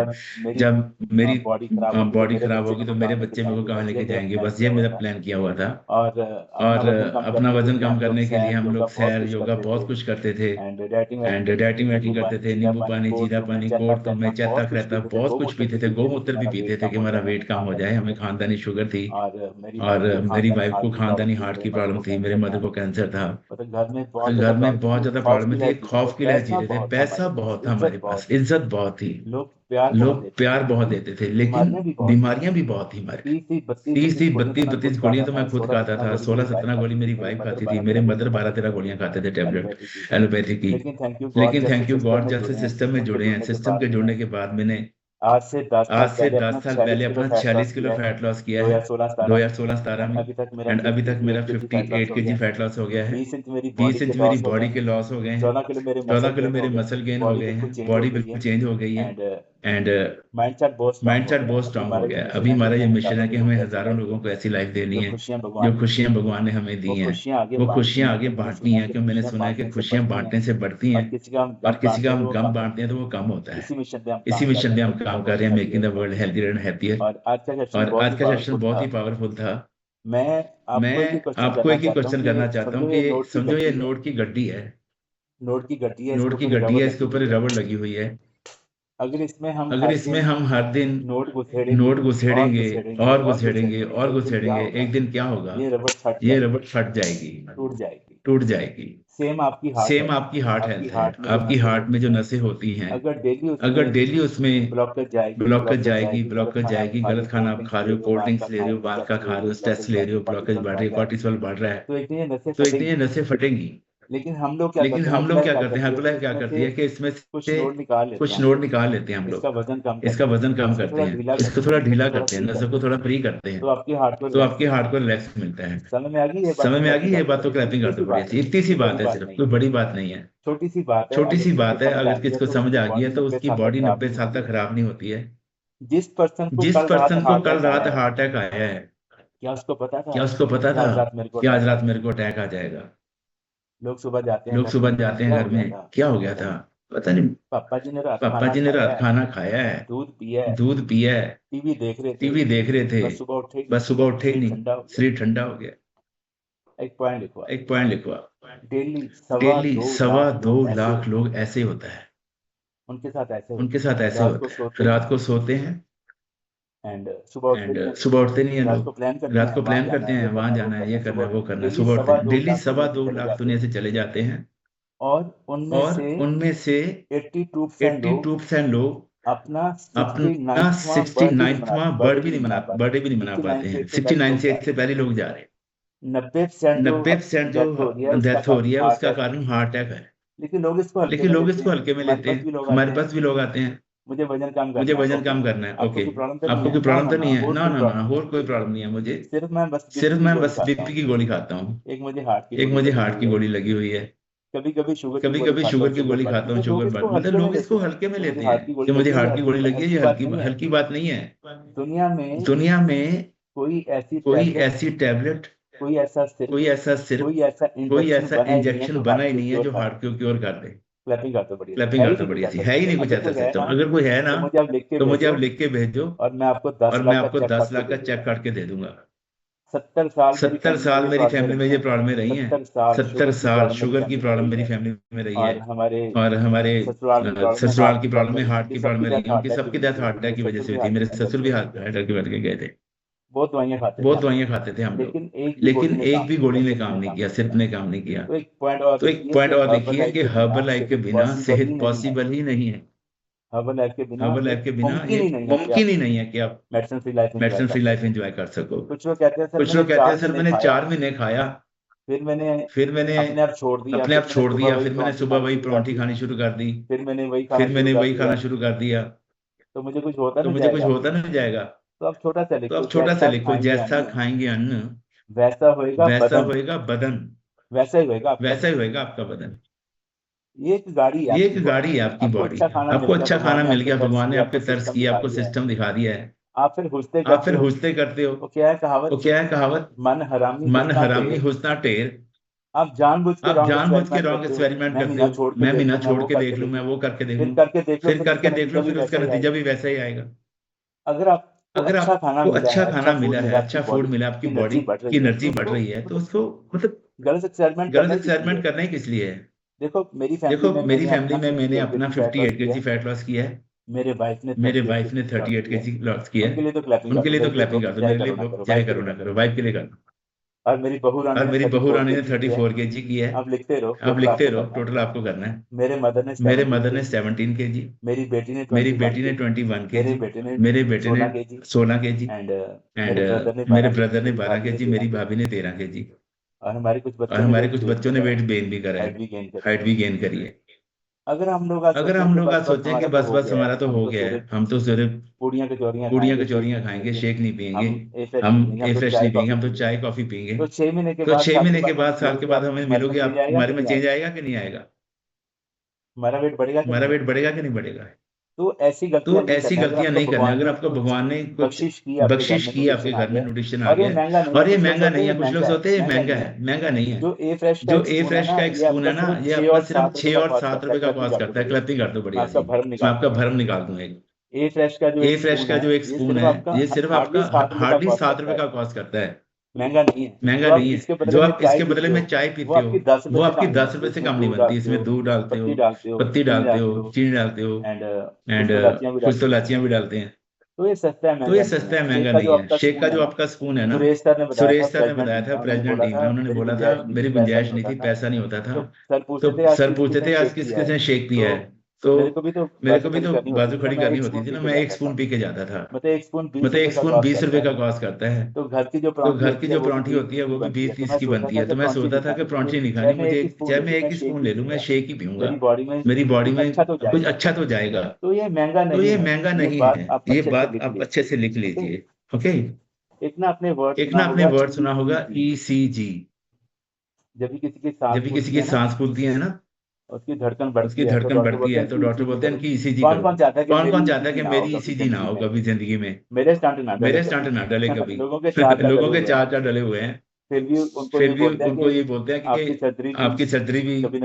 जब मेरी बॉडी खराब होगी तो मेरे बच्चे मेरे को कहाँ लेके जाएंगे, बस ये मेरा प्लान किया हुआ था। और अपना वजन कम करने के लिए हम लोग सैर, योगा, बहुत कुछ करते थे। एंड डाइटिंग वाइटिंग करते थे, नींबू पानी, जीरा पानी, कोट तो मैं चैतक रहता, बहुत कुछ पीते थे। गौमूत्र भी पीते थे कि हमारा वेट कम हो जाए। हमें खानदानी शुगर थी, और मेरी वाइफ को खानदानी हार्ट की प्रॉब्लम थी, मेरे मदर को कैंसर था। घर में बहुत ज्यादा प्रॉब्लम थी। खौफ की लाइफ जी रहे थे। पैसा बहुत था हमारे पास, इज्जत बहुत थी, लोग प्यार बहुत देते थे, लेकिन बीमारियां भी बहुत थी हमारी। 30-32 गोलियां तो मैं खुद खाता था। 16-17 गोली मेरी वाइफ खाती थी। मेरे मदर 12-13 गोलियां खाते थे टैबलेट एलोपैथी की। लेकिन थैंक यू गॉड, जैसे सिस्टम में जुड़े हैं, सिस्टम के जुड़ने के बाद मैंने आज से 10 साल पहले अपना 46 किलो फैट लॉस किया है 2016-17 में। एंड अभी तक मेरा 58 kg फैट लॉस हो गया है। 20 इंच मेरी बॉडी के लॉस हो गए हैं। 14 किलो मेरे मसल गेन हो गए हैं। बॉडी बिल्कुल चेंज हो गई है। एंड माइंडसेट बहुत स्ट्रांग हो गया है। अभी हमारा ये मिशन है कि हमें हजारों लोगों को ऐसी लाइफ देनी है जो खुशियां भगवान ने हमें दी हैं। वो खुशियां आगे बांटनी है, क्योंकि मैंने सुना है कि खुशियां बांटने से बढ़ती हैं, और किसी का हम गम बांटते हैं तो वो कम होता है। इसी मिशन पे हम काम कर रहे हैं, making the world healthier and happier. और आज का सेशन बहुत ही पावरफुल था। मैं आपको एक ही क्वेश्चन करना चाहता हूँ कि समझो ये नोट की गड्डी है, इसके ऊपर रबड़ लगी हुई है। अगर इसमें हम हर दिन नोट घुसेड़ेंगे और घुसेड़ेंगे और घुसेड़ेंगे, एक दिन क्या होगा, ये रबड़ फट जाएगी, टूट जाएगी। सेम आपकी हार्ट हेल्थ है। आपकी हार्ट में जो नसें होती हैं, अगर डेली उसमें ब्लॉकेज जाएगी, गलत खाना आप खा रहे हो, कोल्ड ड्रिंक्स ले रहे हो, बाहर का खा रहे हो, स्ट्रेस ले रहे हो, ब्लॉकेज बढ़ रही है, कॉर्टिसोल बढ़ रहा है, तो एक दिन ये नसें फटेंगी। लेकिन हम लोग क्या करते हैं, हर्बलाइफ क्या करती है कि इसमें से कुछ नोट निकाल लेते हैं हम लोग, इसका वजन कम करते हैं, इसको थोड़ा ढीला करते हैं, नसों को थोड़ा फ्री करते हैं, तो आपके हार्ट को रिलैक्स मिलता है। समझ में आ गई ये बात, तो क्लैपिंग कर दो बढ़िया सी। इतनी सी बात है, सिर्फ कोई बड़ी बात नहीं है, छोटी सी बात है। अगर किसको समझ आ गई है तो उसकी बॉडी 90 साल तक खराब नहीं होती है। जिस पर्सन को कल रात हार्ट अटैक आया है, क्या उसको पता था कि आज रात मेरे को अटैक आ जाएगा? लोग सुबह जाते हैं घर में, क्या हो गया था पता नहीं, पापा जी ने रात खाना खाया है, दूध पिया है, टीवी देख रहे थे, बस सुबह उठे ही नहीं, शरीर ठंडा हो गया। एक पॉइंट लिखवा, डेली 2.25 लाख लोग ऐसे होता है, उनके साथ ऐसे होता है। रात को सोते हैं एंड सुबह उठते नहीं है लोग, रात को प्लान करते हैं वहां जाना है, ये करना है, वो करना है, सुबह उठते हैं। डेली 2.25 लाख दुनिया से चले जाते हैं, और उनमें से 82% लोग अपना 69वां बर्थडे भी नहीं मना पाते हैं। 69 से एक से पहले लोग जा रहे हैं। 90% जो डेथ हो रही है उसका कारण हार्ट अटैक है। लेकिन लोग इसको हल्के में लेते हैं। हमारे पास भी लोग आते हैं, मुझे वजन कम करना है। ओके, आपको कोई प्रॉब्लम तो नहीं है? ना, और कोई प्रॉब्लम नहीं है मुझे, सिर्फ मैं बस बीपी की गोली खाता हूँ। एक मुझे हार्ट की गोली लगी हुई है। कभी कभी शुगर शुगर की गोली खाता हूँ, शुगर बढ़ मतलब लोग इसको हल्के में लेते हैं कि मुझे हार्ट की गोली लगी है, ये हल्की बात नहीं है। दुनिया में कोई ऐसी टैबलेट, कोई ऐसा सिर्फ कोई ऐसा इंजेक्शन बना ही नहीं है जो हार्ट को क्योर कर दे। क्लैपिंग करते बढ़िया क्लैपिंग करते बढ़िया सी है ही नहीं कुछ ऐसा सिस्टम। अगर कोई है ना तो मुझे आप लिख के भेजो और मैं आपको 10 लाख का चेक काट के दे दूंगा। 70 साल मेरी फैमिली में ये प्रॉब्लम रही है। 70 साल शुगर की प्रॉब्लम मेरी फैमिली में रही है और हमारे ससुराल की प्रॉब्लम में हार्ट की प्रॉब्लम रही है। उनकी सबकी डेथ हार्ट अटैक की वजह से हुई थी। मेरे ससुर भी हार्ट अटैक की वजह से गए थे। बहुत दवाइयां खाते थे हम लोग, लेकिन एक भी गोली ने काम नहीं किया, सिर्फ ने काम नहीं किया। तो एक पॉइंट और देखिए कि हर्बल लाइफ के बिना सेहत पॉसिबल ही नहीं है। हर्बल लाइफ के बिना मुमकिन ही नहीं है कि आप मेडिसिन फ्री लाइफ एंजॉय कर सको। कुछ लोग कहते हैं सर मैंने 4 महीने खाया, फिर मैंने अपने आप छोड़ दिया, फिर मैंने सुबह वही परांठी खानी शुरू कर दी, फिर मैंने वही खाना शुरू कर दिया, तो मुझे कुछ होता नहीं जाएगा। तो आप छोटा सा लिखो, जैसा खाएंगे अन्न वैसा होएगा बदन, वैसा ही होएगा आपका बदन। ये एक गाड़ी है आपकी बॉडी। आपको अच्छा खाना मिल गया, भगवान ने आपके तर्स किया, आपको सिस्टम दिखा दिया है, आप फिर हुस्ते करते हो। वो क्या है कहावत, मन हरामी हुस्ना टेर। आप जानबूझ के रॉन्ग एक्सपेरिमेंट करते हो। मैं महीना छोड़ के देख लूं, मैं वो करके देख लूं, फिर करके देख लो, फिर उसका नतीजा भी वैसा ही आएगा। अगर आपको अच्छा खाना मिला है, अच्छा फूड मिला, आपकी बॉडी की एनर्जी बढ़ रही है, तो उसको मतलब गलत एक्सपेरिमेंट करना ही किस लिए है? देखो मेरी फैमिली में मैंने अपना 58 kg फैट लॉस किया है। मेरे वाइफ ने 38 kg लॉस किया है। उनके लिए तो क्लैपिंग कर दो, मेरे लिए चाहे करो ना करो, वाइफ के लिए कर दो। और मेरी बहू रानी ने 34 kg किया है। आप लिखते रहो, टोटल आपको करना है। मेरे मदर ने 17 kg, मेरी बेटी ने 21 kg, मेरे बेटे ने 16 kg एंड मेरे ब्रदर ने 12 kg, मेरी भाभी ने 13 kg। और हमारे कुछ बच्चों ने वेट गेन भी करा है, हाइट भी गेन करी है। अगर हम लोग सोचें कि बस हमारा तो हो गया है, हम तो सिर्फ पूड़ियां कचौरियां खाएंगे, शेक नहीं पियेंगे, हम फ्रेश नहीं पियेंगे, हम तो चाय कॉफी पियेंगे। तो 6 महीने के बाद साल के बाद हमें मिलोगे, आप हमारे में चेंज आएगा कि नहीं आएगा? हमारा वेट बढ़ेगा कि नहीं बढ़ेगा? तो ऐसी गलतियां नहीं करनी। अगर आपको भगवान ने बख्शिश की आपके घर में न्यूट्रिशन आ गया, और ये महंगा नहीं है। कुछ लोग सोचते हैं महंगा नहीं है। जो ए फ्रेश का एक स्पून है ना, ये आपका सिर्फ 6 और 7 रुपए का कॉस्ट करता है। क्लैपिंग कर दो बढ़िया से, मैं आपका भरम निकाल दूं। एक ए फ्रेश का जो एक स्पून है, ये सिर्फ आपका हार्डली 7 रुपए का कॉस्ट करता है। महंगा नहीं है। जो आप इसके बदले में चाय पीते हो, वो आपकी 10 रुपए से कम नहीं बनती। इसमें दूध डालते हो, पत्ती डालते हो, चीनी डालते हो, एंड कुछ तो लाचियां भी डालते हैं। तो ये सस्ता है, महंगा नहीं है। शेक का जो आपका स्पून है ना, सुरेश सर ने बताया था, प्रेसिडेंट टीम में, उन्होंने बोला था मेरी गुंजाइश नहीं थी, पैसा नहीं होता था, तो सर पूछते थे आज किसने शेक पिया है, तो मेरे को भी तो बाजू खड़ी करनी होती थी ना। मैं 1 स्पून पी के जाता था। मतलब 1 स्पून 20 रुपए का कॉस्ट करता है। तो घर की जो परांठी होती है वो भी 20-30 की बनती है। तो मैं सोचता था कि परांठी नहीं खानी मुझे, चाहे मैं 1 ही स्पून ले लूं, मैं शेक ही पीऊंगा, मेरी बॉडी में कुछ अच्छा तो जाएगा। तो ये महंगा नहीं है। ये बात आप अच्छे से लिख लीजिए। ओके, एक ना आपने वर्ड सुना होगा ECG। जब भी किसी की सांस फूलती है ना, उसकी धड़कन बढ़ती है, तो डॉक्टर बोलते हैं कि ECG करो। कौन चाहता है कि मेरी ECG ना हो कभी जिंदगी में, मेरे स्टंट ना डले कभी। लोगों के 4 डले हुए हैं, फिर भी उनको ये बोलते हैं कि आपकी सर्जरी भी कभी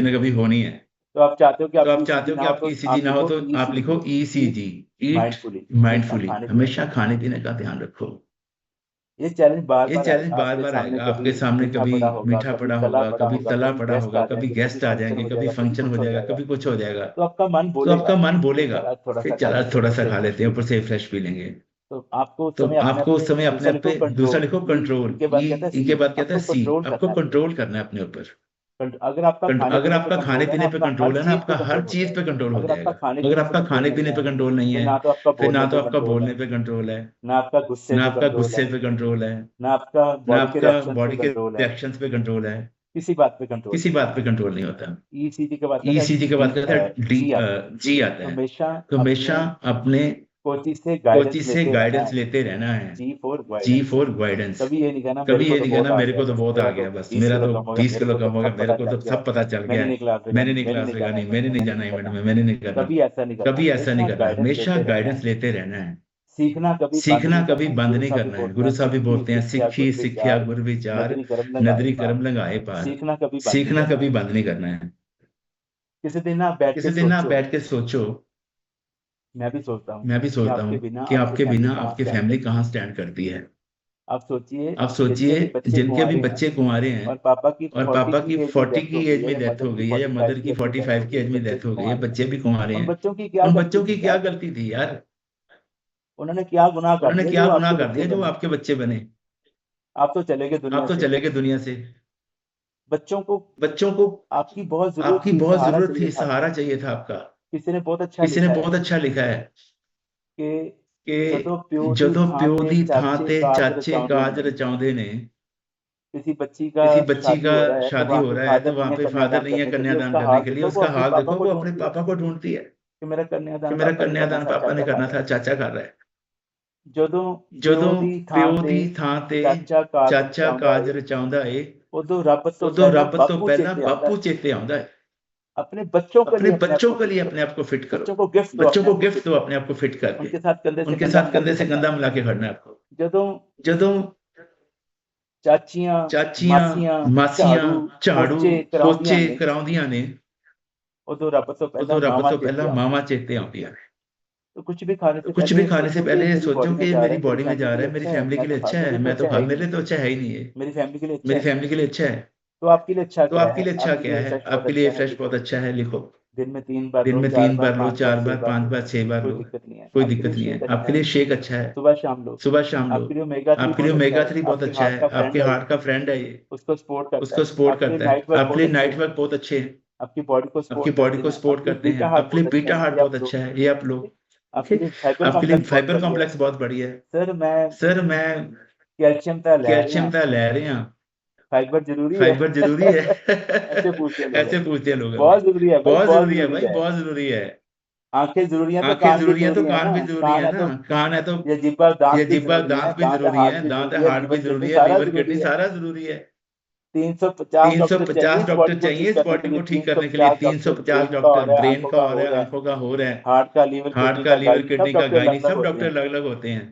न कभी होनी है। तो आप चाहते हो कि आपकी ECG ना हो, तो आप लिखो ECG, माइंडफुली। हमेशा खाने पीने का ध्यान रखो। ये चैलेंज बार बार आएगा आपके सामने। कभी मीठा पड़ा होगा, कभी तला पड़ा होगा, कभी गेस्ट आ जाएंगे, कभी फंक्शन हो जाएगा, कभी कुछ हो जाएगा। तो आपका मन बोलेगा कि चला थोड़ा सा खा लेते हैं, ऊपर से फ्रेश पी लेंगे। तो आपको उस समय अपने आप पे दूसरा लिखो कंट्रोल। के बाद कहता है C, आपको कंट्रोल करना है अपने ऊपर। अगर आपका खाने पीने पे कंट्रोल है ना, आपका हर चीज पे कंट्रोल हो जाएगा। अगर आपका खाने पीने पे कंट्रोल नहीं है, फिर ना तो आपका बोलने पे कंट्रोल है, ना आपका गुस्से पे कंट्रोल है, ना आपका बॉडी के रिएक्शंस पे कंट्रोल है। किसी बात पे कंट्रोल नहीं होता। ECG के बाद कहता है G आता है। हमेशा अपने कोचिंग से गाइडेंस लेते रहना है। जी फॉर गाइडेंस। कभी ये नहीं कहना मेरे को तो बहुत आ गया, बस मेरा तो 20 किलो कम हो गया, मेरे को तो सब पता चल गया है, मैंने नहीं क्लास लगानी, मैंने नहीं जाना इवेंट में, मैंने नहीं करना। कभी ऐसा नहीं करना, हमेशा गाइडेंस लेते रहना है। सीखना कभी बंद नहीं करना है। गुरु साहब भी बोलते हैं, सीखी सिक्ख्या गुर विचार, नदरी कर्म लगाए पार। सीखना कभी बंद नहीं करना है। किसी दिन आप बैठ के सोचो, मैं भी सोचता हूँ कि आपके बिना आपकी फैमिली कहाँ स्टैंड करती है। आप सोचिए जिनके भी बच्चे कुंवारे हैं और पापा की 40 की एज में डेथ हो गई है, या मदर की 45 की एज में डेथ हो गई है, बच्चे भी कुंवारे हैं। उन बच्चों की क्या गलती थी यार? उन्होंने क्या गुनाह कर दिया जो आपके बच्चे बने? आप तो चले गए दुनिया से। बच्चों को आपकी बहुत जरूरत थी, सहारा चाहिए था आपका। किसी ने बहुत अच्छा लिखा है कि ਜਦੋਂ ਪਿਓ ਦੀ ਥਾਂ ਤੇ ਚਾਚੇ ਕਾਜ रचाਉਂਦੇ ने, किसी बच्ची का शादी हो रहा है तो वहाँ पे फादर नहीं है कन्यादान करने के लिए, उसका हाल देखो, वो अपने पापा को ढूंढती है कि मेरा कन्यादान पापा ने करना था, चाचा कर रहा है। ਜਦੋਂ ਪਿਓ ਦੀ ਥਾਂ ਤੇ ਚਾਚਾ ਕਾਜ ਰਚਾਉਂਦਾ ਏ, ਉਦੋਂ ਰੱਬ ਤੋਂ ਪਹਿਲਾਂ ਬਾਪੂ ਚੇਤੇ ਆਉਂਦਾ है। अपने बच्चों के लिए अपने आप को फिट करो, बच्चों को गिफ्ट दो अपने आप को फिट करके, उनके साथ कंधे से कंधा मिला के खड़ना है आपको। जदों चाचियां मासियां झाड़ू पोचे कराउंदियां ने, उदों रब तो पहला मामा चेते आउंदियां ने। तो कुछ भी खाने से पहले सोचो कि मेरी बॉडी में जा रहा है, मेरी फैमिली के लिए अच्छा है, मैं तो मेरे लिए तो अच्छा है ही नहीं है, मेरी फैमिली के लिए अच्छा है। तो आपके लिए अच्छा क्या है? आपके लिए फ्रेश बहुत अच्छा है, लिखो। दिन में 3 बार लो, 4 बार, 5 बार, 6 बार लो, कोई दिक्कत नहीं है। आपके लिए शेक अच्छा है, सुबह शाम लो। आपके लिए ओमेगा 3 बहुत अच्छा है, आपके हार्ट का फ्रेंड है ये, उसको सपोर्ट करता है। आपके लिए नाइट वर्क बहुत अच्छे हैं, आपकी बॉडी को सपोर्ट करते हैं। आपके लिए बीटा हार्ट बहुत अच्छा है, ये आप लो। आपके लिए फाइबर कॉम्प्लेक्स बहुत बढ़िया है। सर मैं कैल्शियम ता ले रहे हैं, फाइबर जरूरी है। ऐसे पूछते हैं लोग। बहुत जरूरी है भाई, बहुत जरूरी है। आंखें जरूरी है तो कान भी जरूरी है ना। कान है तो ये जिब्बा दांत भी जरूरी है, दांत है, हार्ट भी जरूरी है, लीवर किडनी सारा जरूरी है। 350 डॉक्टर चाहिए इस बॉडी को ठीक करने के लिए। 350 डॉक्टर, ब्रेन का हो रहा है, आंखों का हो रहा है, हार्ट का लीवर किडनी का, गायनी, सब डॉक्टर अलग अलग होते हैं।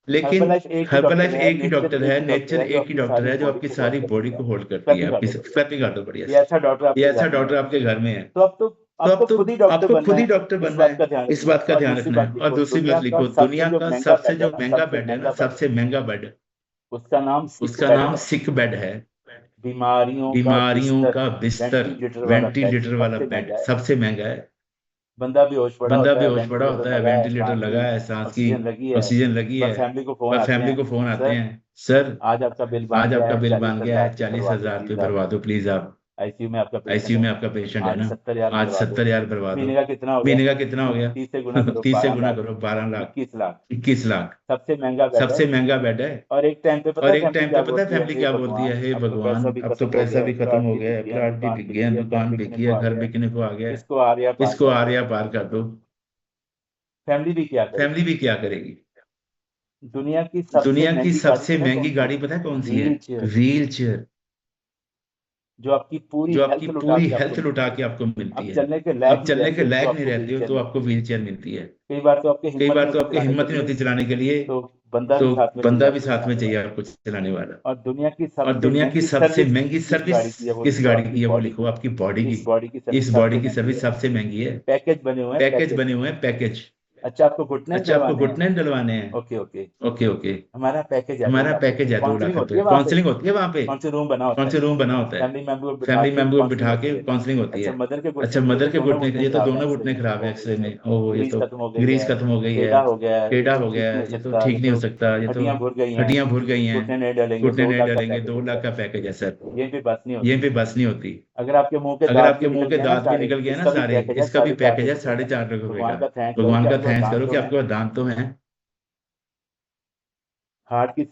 लेकिन हर्बलाइफ एक ही डॉक्टर है, नेचर एक ही डॉक्टर है, जो आपकी सारी बॉडी को होल्ड करती है। आपकी क्लैपिंग कर दो बढ़िया। ये अच्छा डॉक्टर आपके घर में है, तो आपको खुद ही डॉक्टर बनना है, इस बात का ध्यान रखना है। और दूसरी बात लिखो, दुनिया का सबसे जो महंगा बेड है ना, सबसे महंगा बेड, उसका नाम सिक बेड है। बीमारियों का बिस्तर, वेंटिलेटर वाला बेड सबसे महंगा है। बंदा भी होश पड़ा होता है, वेंटिलेटर लगा है, सांस की ऑक्सीजन लगी है, फैमिली को फोन आते हैं, सर आज आपका बिल बन गया है, 40,000 रुपये भरवा दो प्लीज। आप आईसीयू में आपका पेशेंट है ना, आज 70,000 भरवा दो। महीने का कितना हो गया? 30 से गुना करो, 12 लाख, 21 लाख। सबसे महंगा बेड है। और एक टाइम पे पता है फैमिली क्या बोलती है? हे भगवान, अब तो पैसा भी खत्म हो गया है, प्लाट भी बिक गया, दुकान बिकी है, घर बिकने को आ गया, इसको आर्या पार कर दो। फैमिली भी क्या करेगी? दुनिया की सबसे महंगी गाड़ी पता है कौन सी है? व्हील चेयर, जो आपकी पूरी हेल्थ लुटा के आपको मिलती है। चलने के लायक नहीं रहती हो तो आपको व्हील चेयर मिलती है। कई बार तो आपकी हिम्मत नहीं होती चलाने के लिए, तो बंदा भी साथ में चाहिए आपको चलाने वाला। और दुनिया की सबसे महंगी सर्विस किस गाड़ी की है? वो लिखो, आपकी बॉडी की। इस बॉडी की सर्विस सबसे महंगी है। पैकेज बने हुए हैं पैकेज। अच्छा, आपको घुटने डलवाने हैं। ओके। हमारा पैकेज है 2 लाख रुपए। काउंसलिंग होती है वहाँ पे, कौन से रूम बना होता है, फैमिली मेंबर को बिठा के काउंसलिंग होती है। अच्छा, मदर के घुटने, ये तो दोनों घुटने खराब है एक्सरे में, ओह ये तो ग्रीस खत्म हो गई है, टेढ़ा हो गया है, ये तो ठीक नहीं हो सकता, ये तो हड्डियां भुर गई हैं, घुटने नहीं डालेंगे। 2 लाख का पैकेज है सर। ये भी बस नहीं होती। अगर आपके मुंह के दांत भी निकल गए ना सारे, इसका भी पैकेज है 4.5 लाख रुपए का। भगवान का थैंक्स करो कि आपके पास दांत तो हैं। हार्ट की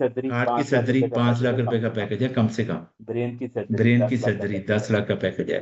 सर्जरी 5 लाख रुपए का पैकेज है कम से कम। ब्रेन की सर्जरी 10 लाख का पैकेज है।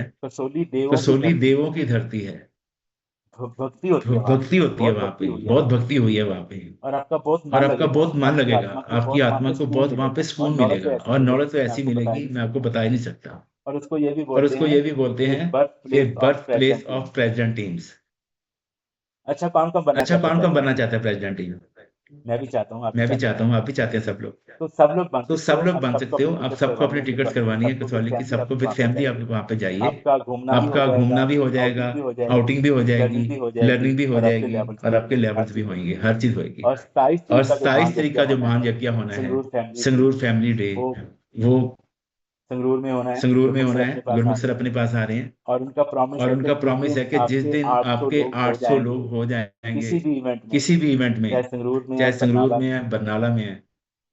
कसौली देवों की कसौली धरती, देवों की धरती है, भक्ति होती है वहाँ भक्ति होती है बहुत वहां भक्ति पे, हुई है बहुत वहाँ भक्ति हुई है वहां पे, और आपका बहुत और मन आपका लगेगा, बहुत मन लगेगा, आपकी आत्मा को बहुत वहां पे और सुकून नॉलेज मिलेगा, तो ऐसी और नॉलेज तो मिलेगी, ऐसी मैं आपको बता ही मिलेगी नहीं मैं आपको सकता। बता ही नहीं सकता। और उसको ये भी और बोलते उसको हैं ये भी बोलते कि हैं बर्थ कि place of birth place present of president teams. अच्छा कौन कौन बनना अच्छा चाहता है कौन कौन बनना प्रेजेंट? चाहता है प्रेसिडेंट टीम? मैं भी चाहता हूँ, आप भी मैं भी चाहते चाहता हैं, हूँ, आप भी चाहते हैं, सब लोग। तो सब लोग बन तो सकते सब हो, लोग आप बन सबको सकते हो, अपनी आप टिकट सबको करवानी अपनी है टिकट्स कसौली की, करवानी है सबको विद कसौली की, फैमिली सबको आप विद वहाँ पे फैमिली आप जाइए, वहाँ पे जाइए। आपका घूमना भी हो आपका जाएगा, घूमना भी हो जाएगा, आउटिंग भी हो जाएगी, आउटिंग भी हो जाएगी, लर्निंग भी हो जाएगी लर्निंग भी हो और आपके जाएगी, लेवल्स और भी आपके होंगे, हर लेवल्स भी चीज होगी। होंगे, हर चीज होगी। और 27 और तारीख का जो 27 महान तारीख यज्ञ का जो होना महान है यज्ञ होना है, Sangrur family day, Sangrur family day, वो वो संगरूर में होना है, संगरूर में गुरमुख होना सर है, अपने पास आ गुरमुख रहे सर हैं अपने पास आ रहे हैं, और उनका प्रॉमिस और है उनका कि जिस प्रॉमिस है दिन कि जिस आपके दिन 800 आपके लोग हो 800 जाएंगे लोग हो जाएंगे किसी भी इवेंट में, किसी भी इवेंट चाहे में, संगरूर में चाहे है, संगरूर बरनाला में में है, है, बरनाला में है,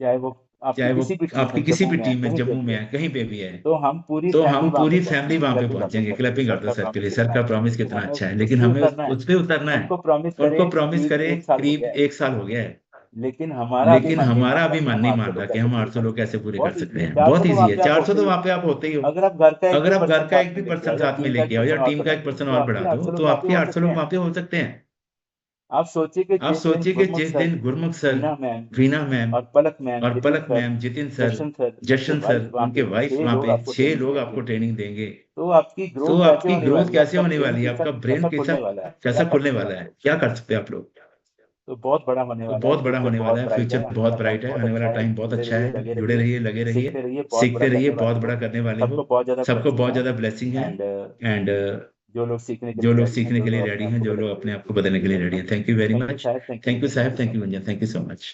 चाहे वो आपकी चाहे वो किसी भी टीम आपकी में किसी जम्मू भी में है, टीम में कहीं पे जम्मू भी में है, है, कहीं पे भी है, तो हम पूरी तो फैमिली हम वहां पूरी पे फैमिली पहुंचेंगे, वहां पे क्लैपिंग करते पहुंचेंगे, सर के लिए, क्लैपिंग सर करते का सर के प्रॉमिस लिए, सर कितना का अच्छा है, प्रॉमिस तो कितना हमें अच्छा है, उस लेकिन पे हमें उतरना है। उस पे उतरना है। उनको प्रॉमिस करे उनको प्रॉमिस करीब करे 1 साल हो करीब गया है, 1 साल हो गया है, लेकिन हमारा लेकिन अभिमान नहीं हमारा मानता अभी कि मन हम नहीं 800 मानता लोग कि कैसे हम पूरे 800 कर लोग कैसे सकते हैं। पूरे कर बहुत सकते ईजी है, हैं, 400 बहुत तो ईजी वहां है, पे आप 400 होते तो ही हो। वहां पे आप होते ही हो। अगर आप घर का अगर आप घर का 1 भी 1 भी % साथ पर्सन में लेके साथ में आए या लेके आओ टीम या का 1 टीम का 1 पर्सन और तो बढ़ा आपके दो, 800 लोग तो वहां पे आपके हो 800 सकते लोग हैं। वहां पे हो सकते हैं। आप सोचिए कि जिस दिन गुरमुख सर, वीना मैम और पलक मैम, जितिन सर, जशन सर, उनके वाइफ वहाँ पे 6 लोग आपको ट्रेनिंग देंगे, तो आपकी तो आपकी ग्रोथ कैसे होने वाली है, आपका ब्रेन कैसा खुलने वाला है, क्या कर सकते हैं आप लोग। तो बहुत बड़ा होने वाला है, बहुत बड़ा होने वाला है, फ्यूचर बहुत ब्राइट है, आने वाला टाइम बहुत अच्छा है, जुड़े रहिए, लगे रहिए, सीखते रहिए, बहुत बड़ा करने वाले हो, सबको बहुत ज्यादा ब्लेसिंग है, एंड जो लोग सीखने के लिए रेडी हैं, जो लोग अपने आप को बदलने के लिए रेडी हैं। Thank you very much, thank you साहब, thank you Gunjan, thank you so much.